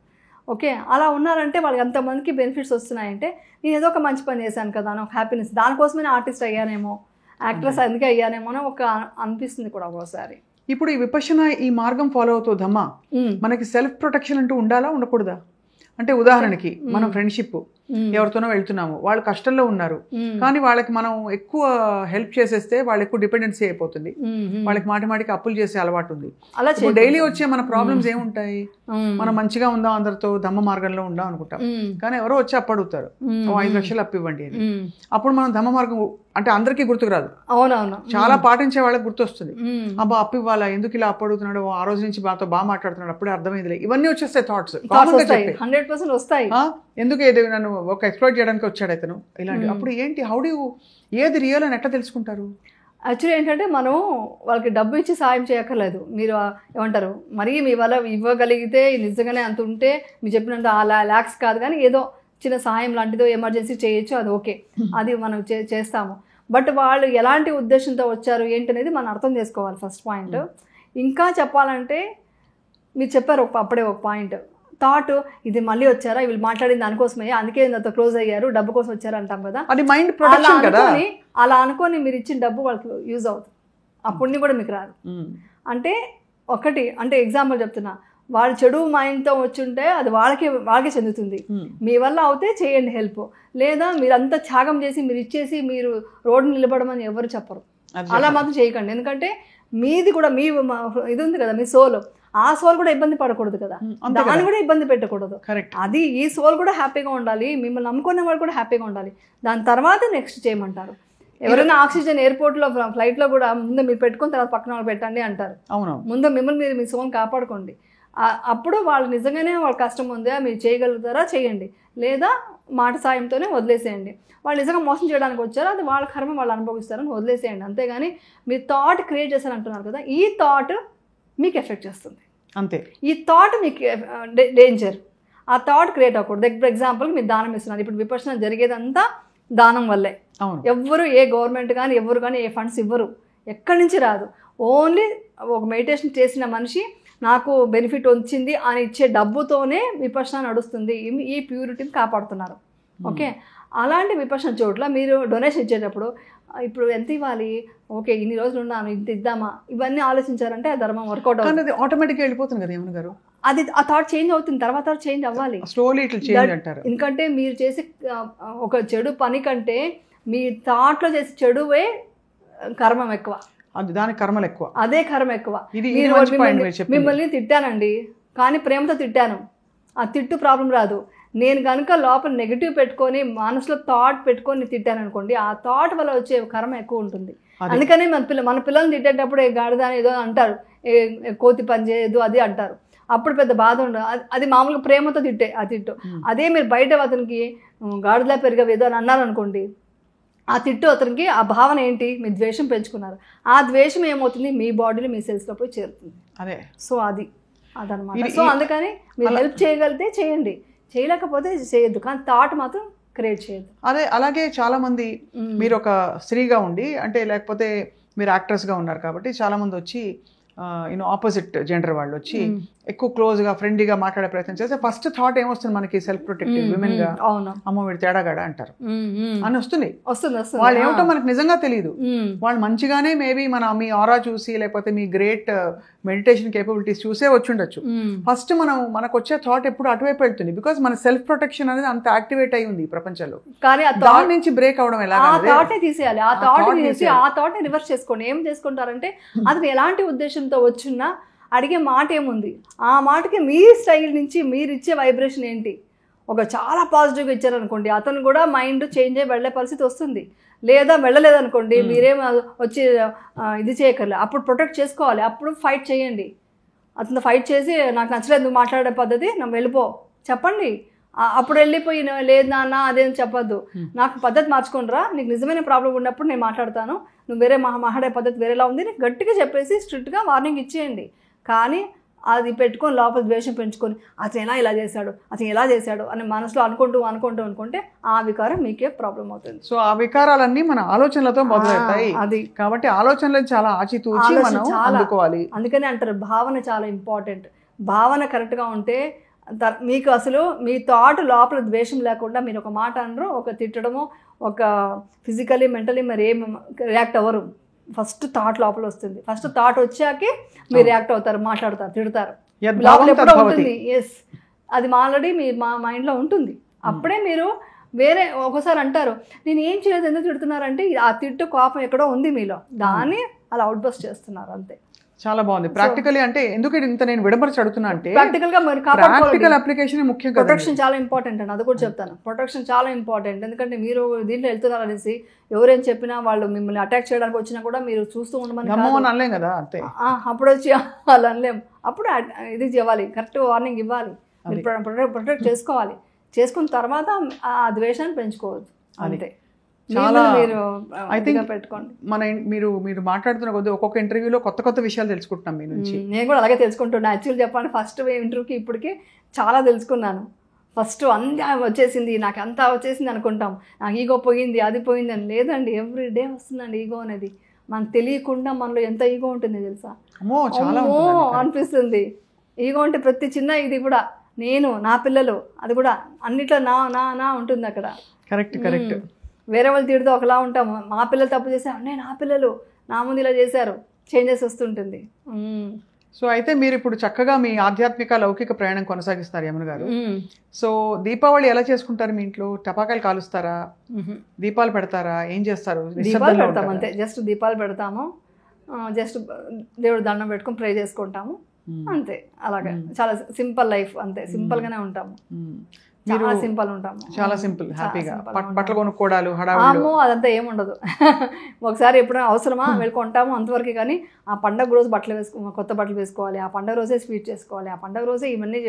ఓకే, అలా ఉన్నారంటే వాళ్ళకి ఎంతమందికి బెనిఫిట్స్ వస్తున్నాయంటే నేను ఏదో ఒక మంచి పని చేశాను కదా అని ఒక హ్యాపీనెస్, దానికోసమే ఆర్టిస్ట్ అయ్యానేమో, యాక్ట్రెస్ అందుకే అయ్యానేమో అని ఒక అనిపిస్తుంది కూడా ఒక్కోసారి. ఇప్పుడు ఈ విపశ్యన ఈ మార్గం ఫాలో అవుతుందమ్మా, మనకి సెల్ఫ్ ప్రొటెక్షన్ అంటూ ఉండాలా ఉండకూడదా? అంటే ఉదాహరణకి మనం ఫ్రెండ్షిప్ ఎవరితోనో వెళ్తున్నాము, వాళ్ళు కష్టంలో ఉన్నారు, కానీ వాళ్ళకి మనం ఎక్కువ హెల్ప్ చేసేస్తే వాళ్ళు ఎక్కువ డిపెండెన్సీ అయిపోతుంది, వాళ్ళకి మాటికి అప్పులు చేసే అలవాటు ఉంది. అలా డైలీ వచ్చే మన ప్రాబ్లమ్స్ ఏముంటాయి, మనం మంచిగా ఉందాం అందరితో ధమ్మ మార్గంలో ఉందాం అనుకుంటాం, కానీ ఎవరో వచ్చి అప్పు అడుగుతారు, 5 లక్షలు అప్పు ఇవ్వండి అని. అప్పుడు మనం ధమ్మ మార్గం అంటే అందరికీ గుర్తుకు రాదు, అవునవును, చాలా పాటించే వాళ్ళకి గుర్తొస్తుంది, అబ్బా అప్పు ఇవ్వాలా, ఎందుకు ఇలా అప్పు అడుగుతున్నాడు, ఆ రోజు నుంచి బాగా మాట్లాడుతున్నాడు, అప్పుడే అర్థమైందిలే, ఇవన్నీ వచ్చేస్తాయి థాట్స్, 100% వస్తాయి. ఎందుకు ఏది నన్ను ఒక ఎక్స్ప్లోర్ చేయడానికి వచ్చాడు అతను ఇలాంటి. అప్పుడు ఏంటి, హౌ డు ఏది రియల్ అని ఎట్లా తెలుసుకుంటారు? యాక్చువల్లీ ఏంటంటే మనం వాళ్ళకి డబ్బు ఇచ్చి సాయం చేయక్కర్లేదు. మీరు ఏమంటారు, మరీ మీ వల్ల ఇవ్వగలిగితే నిజంగానే అంత ఉంటే మీరు చెప్పినంత ల్యాక్స్ కాదు కానీ ఏదో చిన్న సహాయం లాంటిదో ఎమర్జెన్సీ చేయొచ్చు, అది ఓకే, అది మనం చేస్తాము. బట్ వాళ్ళు ఎలాంటి ఉద్దేశంతో వచ్చారు ఏంటి అనేది మనం అర్థం చేసుకోవాలి ఫస్ట్ పాయింట్. ఇంకా చెప్పాలంటే మీరు చెప్పారు అప్పుడే ఒక పాయింట్, థాట్ ఇది మళ్ళీ వచ్చారా, వీళ్ళు మాట్లాడింది దానికోసమే, అందుకే నాతో క్లోజ్ అయ్యారు, డబ్బు కోసం వచ్చారు అంటాం కదా, అది మైండ్ ప్రొటెక్షన్ కదా. అలా అనుకొని మీరు ఇచ్చిన డబ్బు వాళ్ళకి యూజ్ అవుతుంది, అప్పుడుని కూడా మీకు రాదు. అంటే ఒకటి అంటే ఎగ్జాంపుల్ చెప్తున్నా, వాళ్ళు చెడు మైండ్తో వచ్చుంటే అది వాళ్ళకే చెందుతుంది. మీ వల్ల అవుతే చేయండి హెల్ప్, లేదా మీరు అంతా త్యాగం చేసి మీరు ఇచ్చేసి మీరు రోడ్డు నిలబడమని ఎవరు చెప్పరు, అలా మాత్రం చేయకండి. ఎందుకంటే మీది కూడా మీ ఇది ఉంది కదా, మీ సోల్, ఆ సోల్ కూడా ఇబ్బంది పడకూడదు కదా, దాన్ని కూడా ఇబ్బంది పెట్టకూడదు. అది ఈ సోల్ కూడా హ్యాపీగా ఉండాలి, మిమ్మల్ని నమ్ముకునే వాళ్ళు కూడా హ్యాపీగా ఉండాలి, దాని తర్వాత నెక్స్ట్ చేయమంటారు. ఎవరైనా ఆక్సిజన్ ఎయిర్పోర్ట్లో ఫ్లైట్లో కూడా ముందు మీరు పెట్టుకుని తర్వాత పక్కన వాళ్ళు పెట్టండి అంటారు. ముందు మిమ్మల్ని మీరు మీ సోల్ కాపాడుకోండి, అప్పుడు వాళ్ళు నిజంగానే వాళ్ళ కష్టం ఉందా మీరు చేయగలుగుతారా చేయండి, లేదా మాట సాయంతోనే వదిలేసేయండి. వాళ్ళు నిజంగా మోసం చేయడానికి వచ్చారో అది వాళ్ళ కర్మ వాళ్ళు అనుభవిస్తారని వదిలేసేయండి. అంతేగాని మీరు థాట్ క్రియేట్ చేశారంటున్నారు కదా, ఈ థాట్ మీకు ఎఫెక్ట్ చేస్తుంది అంతే, ఈ థాట్ మీకు డేంజర్, ఆ థాట్ క్రియేట్ అవ్వకూడదు. ఎగ్జాంపుల్ మీరు దానం ఇస్తున్నారు, ఇప్పుడు విపశ్యన జరిగేదంతా దానం వల్లే. ఎవ్వరు ఏ గవర్నమెంట్ కానీ ఎవరు కానీ ఏ ఫండ్స్ ఇవ్వరు, ఎక్కడి నుంచి రాదు, ఓన్లీ ఒక మెడిటేషన్ చేసిన మనిషి నాకు బెనిఫిట్ వచ్చింది అని ఇచ్చే డబ్బుతోనే విపశ్యన నడుస్తుంది, ఈ ప్యూరిటీని కాపాడుతున్నారు. ఓకే, అలాంటి విపశ్యన చోట్ల మీరు డొనేషన్ ఇచ్చేటప్పుడు ఇప్పుడు ఎంత ఇవ్వాలి, ఓకే ఇన్ని రోజులు ఉన్నాను ఇంత ఇద్దామా, ఇవన్నీ ఆలోచించారంటే ఆ ధర్మం వర్కౌట్ అవుతుంది, ఆటోమేటిక్గా వెళ్ళిపోతుంది కదా యమున గారు. అది ఆ థాట్ చేంజ్ అవుతుంది, తర్వాత చేంజ్ అవ్వాలి స్లోలీ చేంజ్ అంటారు. ఎందుకంటే మీరు చేసే ఒక చెడు పని కంటే మీ థాట్లో చేసే చెడువే కర్మం ఎక్కువ, దాని కర్మలు ఎక్కువ, అదే కర్మ ఎక్కువ. మిమ్మల్ని తిట్టానండి కానీ ప్రేమతో తిట్టాను, ఆ తిట్టు ప్రాబ్లం రాదు. నేను కనుక లోపల నెగిటివ్ పెట్టుకొని మనసులో థాట్ పెట్టుకొని తిట్టాను అనుకోండి, ఆ థాట్ వల్ల వచ్చే కర్మ ఎక్కువ ఉంటుంది. అందుకనే మన పిల్లల్ని తిట్టేటప్పుడు గాడిద ఏదో అంటారు, కోతి పని చేయదు అది అంటారు, అప్పుడు పెద్ద బాధ ఉండదు, అది మామూలుగా ప్రేమతో తిట్టే ఆ తిట్టు. అదే మీరు బయట అతనికి గాడిదలా పెరిగేదో అని అన్నారనుకోండి, ఆ తిట్టు అతనికి ఆ భావన ఏంటి, మీ ద్వేషం పెంచుకున్నారు, ఆ ద్వేషం ఏమవుతుంది మీ బాడీలో మీ సెల్స్లో పోయి చేరుతుంది. అదే సో అదనమాట. సో అందుకని మీరు హెల్ప్ చేయగలిగితే చేయండి, చేయలేకపోతే చేయొద్దు, కానీ థాట్ మాత్రం క్రియేట్ చేయొద్దు. అదే అలాగే చాలా మంది మీరు ఒక స్త్రీగా ఉండి అంటే లేకపోతే మీరు యాక్ట్రెస్గా ఉన్నారు కాబట్టి చాలా మంది వచ్చి ఆపోజిట్ జెండర్ వాళ్ళు వచ్చి ఎక్కువ క్లోజ్గా ఫ్రెండ్లీగా మాట్లాడే ప్రయత్నం చేస్తే ఫస్ట్ థాట్ ఏమొస్తుంది మనకి, సెల్ఫ్ ప్రొటెక్టివ్ విమెన్ గా అమ్మ వీడు తేడాగాడా అంటారు అని వస్తుంది. వాళ్ళు ఏమిటో మనకు నిజంగా తెలియదు, వాళ్ళు మంచిగానే మేబీ మీ ఆరా చూసి లేకపోతే మీ గ్రేట్ మెడిటేషన్ కేపబిలిటీస్ చూసే వచ్చుండొచ్చు. ఫస్ట్ మనకు వచ్చే థాట్ ఎప్పుడు అటువైపు వెళ్తుంది, బికాస్ మన సెల్ఫ్ ప్రొటెక్షన్ అనేది అంత యాక్టివేట్ అయి ఉంది ప్రపంచంలో. కానీ దాని నుంచి బ్రేక్ అవడం ఎలా, ఆ థాట్ తీసేయాలి, ఆ థాట్ ని రివర్స్ చేసుకోండి. ఏం చేసుకుంటారంటే అది ఎలాంటి ఉద్దేశంతో వచ్చినా అడిగే మాట ఏముంది, ఆ మాటకి మీ స్టైల్ నుంచి మీరు ఇచ్చే వైబ్రేషన్ ఏంటి. ఒక చాలా పాజిటివ్గా ఇచ్చారనుకోండి, అతను కూడా మైండ్ చేంజ్ అయ్యి వెళ్ళే పరిస్థితి వస్తుంది. లేదా వెళ్ళలేదనుకోండి, మీరేం వచ్చి ఇది చేయక్కర్లే, అప్పుడు ప్రొటెక్ట్ చేసుకోవాలి, అప్పుడు ఫైట్ చేయండి. అతను ఫైట్ చేసి నాకు నచ్చలేదు నువ్వు మాట్లాడే పద్ధతి, నువ్వు వెళ్ళిపో చెప్పండి. అప్పుడు వెళ్ళిపోయి లేదు నాన్న అదేం చెప్పొద్దు, నాకు పద్ధతి మార్చుకోనరా, నీకు నిజమైన ప్రాబ్లం ఉన్నప్పుడు నేను మాట్లాడతాను, నువ్వు వేరే మాట్లాడే పద్ధతి వేరేలా ఉంది గట్టిగా చెప్పేసి స్ట్రిక్ట్గా వార్నింగ్ ఇచ్చేయండి. కానీ అది పెట్టుకొని లోపల ద్వేషం పెంచుకొని అతను ఇలా చేశాడు అతను ఎలా చేశాడు అని మనసులో అనుకుంటే ఆ వికారం మీకే ప్రాబ్లం అవుతుంది. సో ఆ వికారాలన్నీ మన ఆలోచనలతో మొదలవుతాయి. అది కాబట్టి ఆలోచనలు చాలా ఆచితూచి మనం అందుకోవాలి. అందుకని అంటారు భావన చాలా ఇంపార్టెంట్. భావన కరెక్ట్గా ఉంటే మీకు అసలు మీ థాట్ లోపల ద్వేషం లేకుండా మీరు ఒక మాట అనరు, ఒక తిట్టడము, ఒక ఫిజికలీ మెంటలీ మరి ఏం రియాక్ట్ అవ్వరు. ఫస్ట్ థాట్ లోపల వస్తుంది. ఫస్ట్ థాట్ వచ్చాకే మీరు రియాక్ట్ అవుతారు, మాట్లాడతారు, తిడతారు. లోపల ఎప్పుడో ఉంటుంది. ఎస్, అది ఆల్రెడీ మీ మైండ్లో ఉంటుంది. అప్పుడే మీరు వేరే ఒకసారి అంటారు నేను ఏం చేయలేదు ఎందుకు తిడుతున్నారంటే ఆ తిట్టు కోపం ఎక్కడో ఉంది మీలో, దాన్ని అలా అవుట్ బస్ట్ చేస్తున్నారు అంతే. చాలా బాగుంది. ప్రాక్టికల్లీ అంటే ఎందుకు ఇంత నేను విడమర్చి అడుగుతున్నా అంటే ప్రాక్టికల్ గా మరి ప్రాక్టికల్ అప్లికేషన్ ముఖ్యం. ప్రొటెక్షన్ చాలా ఇంపార్టెంట్ అండి, అది కూడా చెప్తాను. ప్రొటెక్షన్ చాలా ఇంపార్టెంట్. ఎందుకంటే మీరు దీంట్లో వెళ్తున్నారు అనేసి ఎవరేం చెప్పినా వాళ్ళు మిమ్మల్ని అటాక్ చేయడానికి వచ్చినా కూడా మీరు చూస్తూ ఉండమని అనలేం కదా. అంతే, అప్పుడు వచ్చి వాళ్ళు అనలేం. అప్పుడు ఇది ఇవ్వాలి, కరెక్ట్ వార్నింగ్ ఇవ్వాలి, ప్రొటెక్ట్ చేసుకోవాలి. చేసుకున్న తర్వాత ఆ ద్వేషాన్ని పెంచుకోవద్దు అంతే. చాలా మీరు ఐ థింక్ పెట్టుకోండి. మీరు మాట్లాడుతున్న కొద్ది ఒక్కొక్క ఇంటర్వ్యూలో కొత్త విషయాలు తెలుసుకుంటున్నాం మీ నుంచి. నేను కూడా అలాగే తెలుసుకుంటున్నా. యాక్చువల్ చెప్పాలంటే ఫస్ట్ ఇంటర్వ్యూకి ఇప్పటికి చాలా తెలుసుకున్నాను. ఫస్ట్ అంతా వచ్చేసింది, నాకు అంతా వచ్చేసింది అనుకుంటాం, నాకు ఈగో పోయింది అది పోయింది అని. లేదండి, ఎవ్రీ డే వస్తుందండి ఈగో అనేది. మనకు తెలియకుండా మనలో ఎంత ఈగో ఉంటుంది తెలుసా, అనిపిస్తుంది. ఈగో అంటే ప్రతి చిన్న ఇది కూడా నేను, నా పిల్లలు, అది కూడా అన్నిట్లో నా నా నా ఉంటుంది అక్కడ. కరెక్ట్. వేరే వాళ్ళు తిడితే ఒకలా ఉంటాము, మా పిల్లలు తప్పు చేశారు, నా పిల్లలు నా ముందు ఇలా చేశారు, చేంజెస్ వస్తుంటుంది. సో అయితే మీరు ఇప్పుడు చక్కగా మీ ఆధ్యాత్మిక లౌకిక ప్రయాణం కొనసాగిస్తారు యమున గారు. సో దీపావళి ఎలా చేసుకుంటారు మీ ఇంట్లో? టపాకాయలు కాలుస్తారా, దీపాలు పెడతారా, ఏం చేస్తారు? దీపాలు పెడతాము అంతే, జస్ట్ దీపాలు పెడతాము, జస్ట్ దేవుడు దండం పెట్టుకొని ప్రే చేసుకుంటాము అంతే. అలాగే చాలా సింపుల్ లైఫ్ అంతే, సింపుల్ గానే ఉంటాము. చాలా సింపుల్ ఉంటాము, చాలా సింపుల్, హ్యాపీగా. బట్టలు కొనుక్కోవడాలు హడావుడి అదంతా ఏముండదు. ఒకసారి ఎప్పుడైనా అవసరమా వెళ్ళి కొంటాము అంతవరకు. కానీ ఆ పండగ రోజు కొత్త బట్టలు వేసుకోవాలి, ఆ పండగ రోజే స్వీట్ చేసుకోవాలి, ఆ పండగ రోజే ఇవన్నీ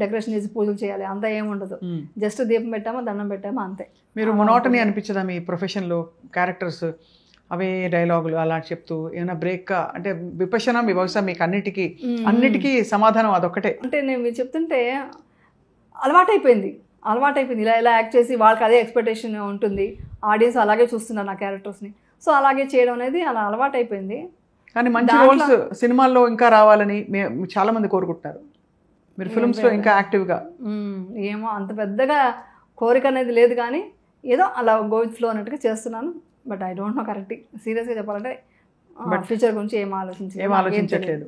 డెకరేషన్ చేసి పూజలు చేయాలి, అంతా ఏముండదు. జస్ట్ దీపం పెట్టామా దండం పెట్టామా అంతే. మీరు మొనోటనీ అనిపించదా మీ ప్రొఫెషన్లో? క్యారెక్టర్స్ అవే డైలాగులు అలా చెప్తూ ఏమైనా బ్రేక్ అంటే విపశన మీ బహుశా మీకు అన్నిటికీ సమాధానం అదొక్కటే. అంటే నేను మీరు చెప్తుంటే అలవాటైపోయింది. ఇలా యాక్ట్ చేసి వాళ్ళకి అదే ఎక్స్పెక్టేషన్ ఉంటుంది, ఆడియన్స్ అలాగే చూస్తున్నారు నా క్యారెక్టర్స్ని. సో అలాగే చేయడం అనేది అలా అలవాటైపోయింది. కానీ మంచి రోల్స్ సినిమాల్లో ఇంకా రావాలని చాలా మంది కోరుకుంటున్నారు. మీరు ఫిల్మ్స్లో ఇంకా యాక్టివ్గా. ఏమో అంత పెద్దగా కోరిక అనేది లేదు, కానీ ఏదో అలా గో విత్ ఫ్లో అన్నట్టుగా చేస్తున్నాను. But I don't know correct. సీరియస్గా చెప్పాలంటే ఫ్యూచర్ గురించి ఏం ఆలోచించట్లేదు.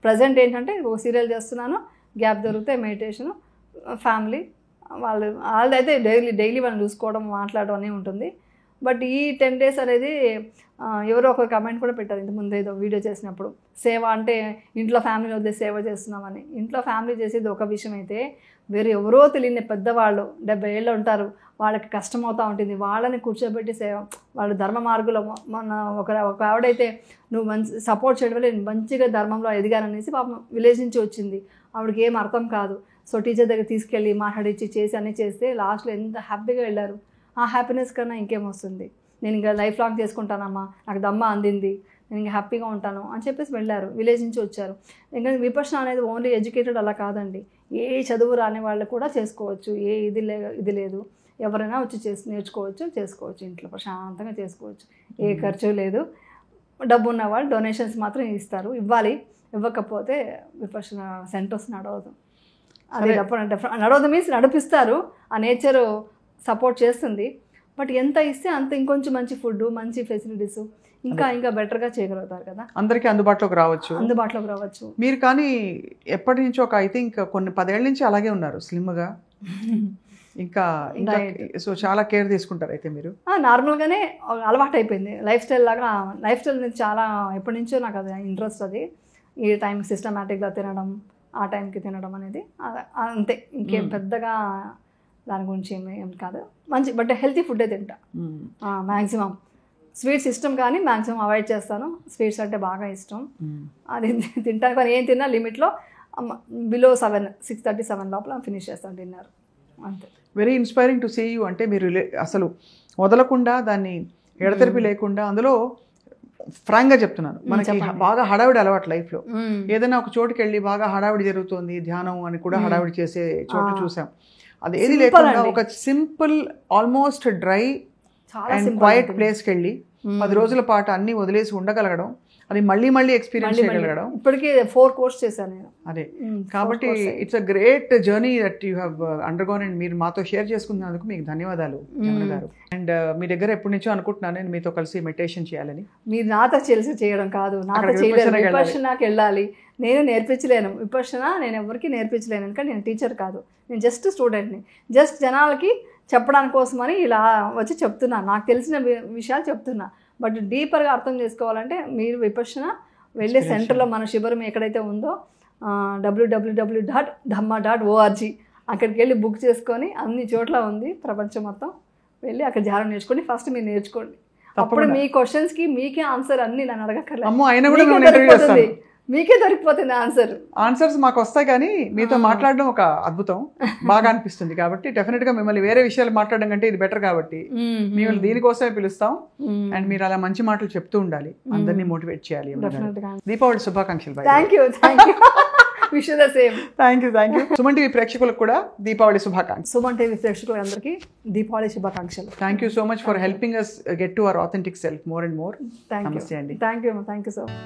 ప్రజెంట్ ఏంటంటే ఒక సీరియల్ చేస్తున్నాను, గ్యాప్ దొరికితే మెడిటేషను, ఫ్యామిలీ వాళ్ళదైతే డైలీ వాళ్ళని చూసుకోవడం మాట్లాడడం అనేది ఉంటుంది. బట్ ఈ 10 days అనేది ఎవరో ఒక కమెంట్ కూడా పెట్టారు ఇంత ముందు ఏదో వీడియో చేసినప్పుడు, సేవ అంటే ఇంట్లో ఫ్యామిలీ వద్ద సేవ చేస్తున్నామని. ఇంట్లో ఫ్యామిలీ చేసేది ఒక విషయం అయితే, వేరే ఎవరో తెలియని పెద్దవాళ్ళు 70 ఏళ్ళు ఉంటారు, వాళ్ళకి కష్టం అవుతూ ఉంటుంది, వాళ్ళని కూర్చోబెట్టి సేవ, వాళ్ళు ధర్మ మార్గంలో మన ఒక ఆవిడైతే నువ్వు మంచి సపోర్ట్ చేయడం వల్ల నేను మంచిగా ధర్మంలో ఎదిగాననేసి పాపం విలేజ్ నుంచి వచ్చింది, ఆవిడకి ఏం అర్థం కాదు. సో టీచర్ దగ్గర తీసుకెళ్ళి మాట్లాడించి చేసి అన్నీ చేస్తే లాస్ట్లో ఎంత హ్యాపీగా వెళ్ళారు. ఆ హ్యాపీనెస్ కన్నా ఇంకేం వస్తుంది. నేను ఇంకా లైఫ్ లాంగ్ చేసుకుంటానమ్మా, నాకు దమ్మ అందింది, నేను ఇంకా హ్యాపీగా ఉంటాను అని చెప్పేసి వెళ్ళారు, విలేజ్ నుంచి వచ్చారు. ఇంకా విపశన అనేది ఓన్లీ ఎడ్యుకేటెడ్ అలా కాదండి, ఏ చదువు రాని వాళ్ళు కూడా చేసుకోవచ్చు, ఏ ఇది లేదు, ఎవరైనా వచ్చి చేసుకోవచ్చు, ఇంట్లో ప్రశాంతంగా చేసుకోవచ్చు, ఏ ఖర్చు లేదు. డబ్బు ఉన్న వాళ్ళు డొనేషన్స్ మాత్రం ఇస్తారు, ఇవ్వాలి. ఇవ్వకపోతే విపశన సెంటర్స్ నడవదు. అది నడవదు మీన్స్ నడిపిస్తారు, ఆ నేచర్ సపోర్ట్ చేస్తుంది. బట్ ఎంత ఇస్తే అంత ఇంకొంచెం మంచి ఫుడ్, మంచి ఫెసిలిటీస్ ఇంకా బెటర్గా చేయగలుగుతారు కదా, అందరికీ అందుబాటులోకి రావచ్చు. మీరు కానీ ఎప్పటి నుంచో ఐ థింక్ కొన్ని 10 ఏళ్ళ నుంచి అలాగే ఉన్నారు, స్లిమ్గా. ఇంకా సో చాలా కేర్ తీసుకుంటారు అయితే మీరు? నార్మల్గానే అలవాటు అయిపోయింది, లైఫ్ స్టైల్ నుంచి చాలా ఎప్పటి నుంచో నాకు అది ఇంట్రెస్ట్. అది ఈ టైం సిస్టమేటిక్గా తినడం, ఆ టైంకి తినడం అనేది అంతే, ఇంకేం పెద్దగా దాని గురించి ఏం కాదు. మంచి బట్ హెల్తీ ఫుడ్డే తింటా మ్యాక్సిమం. స్వీట్స్ ఇష్టం కానీ మ్యాక్సిమం అవాయిడ్ చేస్తాను. స్వీట్స్ అంటే బాగా ఇష్టం, అది తింటాను. కానీ ఏం తిన్నా లిమిట్లో బిలో 6:30-7 లోపల ఫినిష్ చేస్తాను డిన్నర్ అంతే. Very inspiring to see you. అంటే మీరు అసలు వదలకుండా దాన్ని ఎడతెరిపి లేకుండా, అందులో ఫ్రాంక్గా చెప్తున్నాను, మనకి బాగా హడావిడి అలవాటు లైఫ్లో. ఏదైనా ఒక చోటుకి వెళ్ళి బాగా హడావిడి జరుగుతుంది, ధ్యానం అని కూడా హడావిడి చేసే చోటు చూసాం. అది ఏది లేకుండా ఒక simple almost dry and quiet ప్లేస్కి వెళ్ళి 10 రోజుల పాటు అన్నీ వదిలేసి ఉండగలగడం, అది మళ్ళీ ఎక్స్పీరియన్స్ చేయగలగడం. ఇప్పటికీ 4 కోర్స్ చేశాను నేను. అదే కాబట్టి it's a great journey that you have undergone and మీరు మాతో షేర్ చేసుకున్నందుకు మీకు ధన్యవాదాలు యమున గారు. అండ్ మీ దగ్గర ఎప్పటి నుంచో అనుకుంటున్నాను నేను మీతో కలిసి మెడిటేషన్ చేయాలని. మీరు నాతో కలిసి చేయడం కాదు, నాతో చేయలేరు, విపశ్యనాకి వెళ్ళాలి. నేను నేర్పించలేను విపశ్యన, నేను ఎవరికి నేర్పించలేను, ఎందుకంటే నేను టీచర్ కాదు, నేను జస్ట్ స్టూడెంట్ని. జస్ట్ జనాలకి చెప్పడానికి కోసమని ఇలా వచ్చి చెప్తున్నా, నాకు తెలిసిన విషయాలు చెప్తున్నా. బట్ డీపర్గా అర్థం చేసుకోవాలంటే మీరు విపశ్యన వెళ్ళే సెంటర్లో మన శిబిరం ఎక్కడైతే ఉందో www.dhamma.org అక్కడికి వెళ్ళి బుక్ చేసుకొని అన్ని చోట్ల ఉంది ప్రపంచం మొత్తం, వెళ్ళి అక్కడ ధ్యానం నేర్చుకోండి. ఫస్ట్ మీరు నేర్చుకోండి, అప్పుడు మీ క్వశ్చన్స్కి మీకే ఆన్సర్ అన్ని నన్ను అడగక్కర్లేదు, మీకే దొరికిపోతుంది ఆన్సర్స్ మాకు వస్తాయి. కానీ మీతో మాట్లాడడం ఒక అద్భుతం, బాగా అనిపిస్తుంది. కాబట్టి డెఫినెట్ గా మిమ్మల్ని వేరే విషయాలు మాట్లాడడం కంటే ఇది బెటర్, కాబట్టి మిమ్మల్ని దీనికోసమే పిలుస్తాం. అండ్ మీరు అలా మంచి మాటలు చెప్తూ ఉండాలి, అందరినీ మోటివేట్ చేయాలి. దీపావళి శుభాకాంక్షలు. Thank you. Wish the same. Thank you. Suman TV ప్రేక్షకులకు కూడా దీపావళి శుభాకాంక్షలు. సుమన్ టీవీ ప్రేక్షకులందరికీ దీపావళి శుభాకాంక్షలు. Thank you so much for helping us get to our authentic self more and more. Namaste అండి. Thank you so much.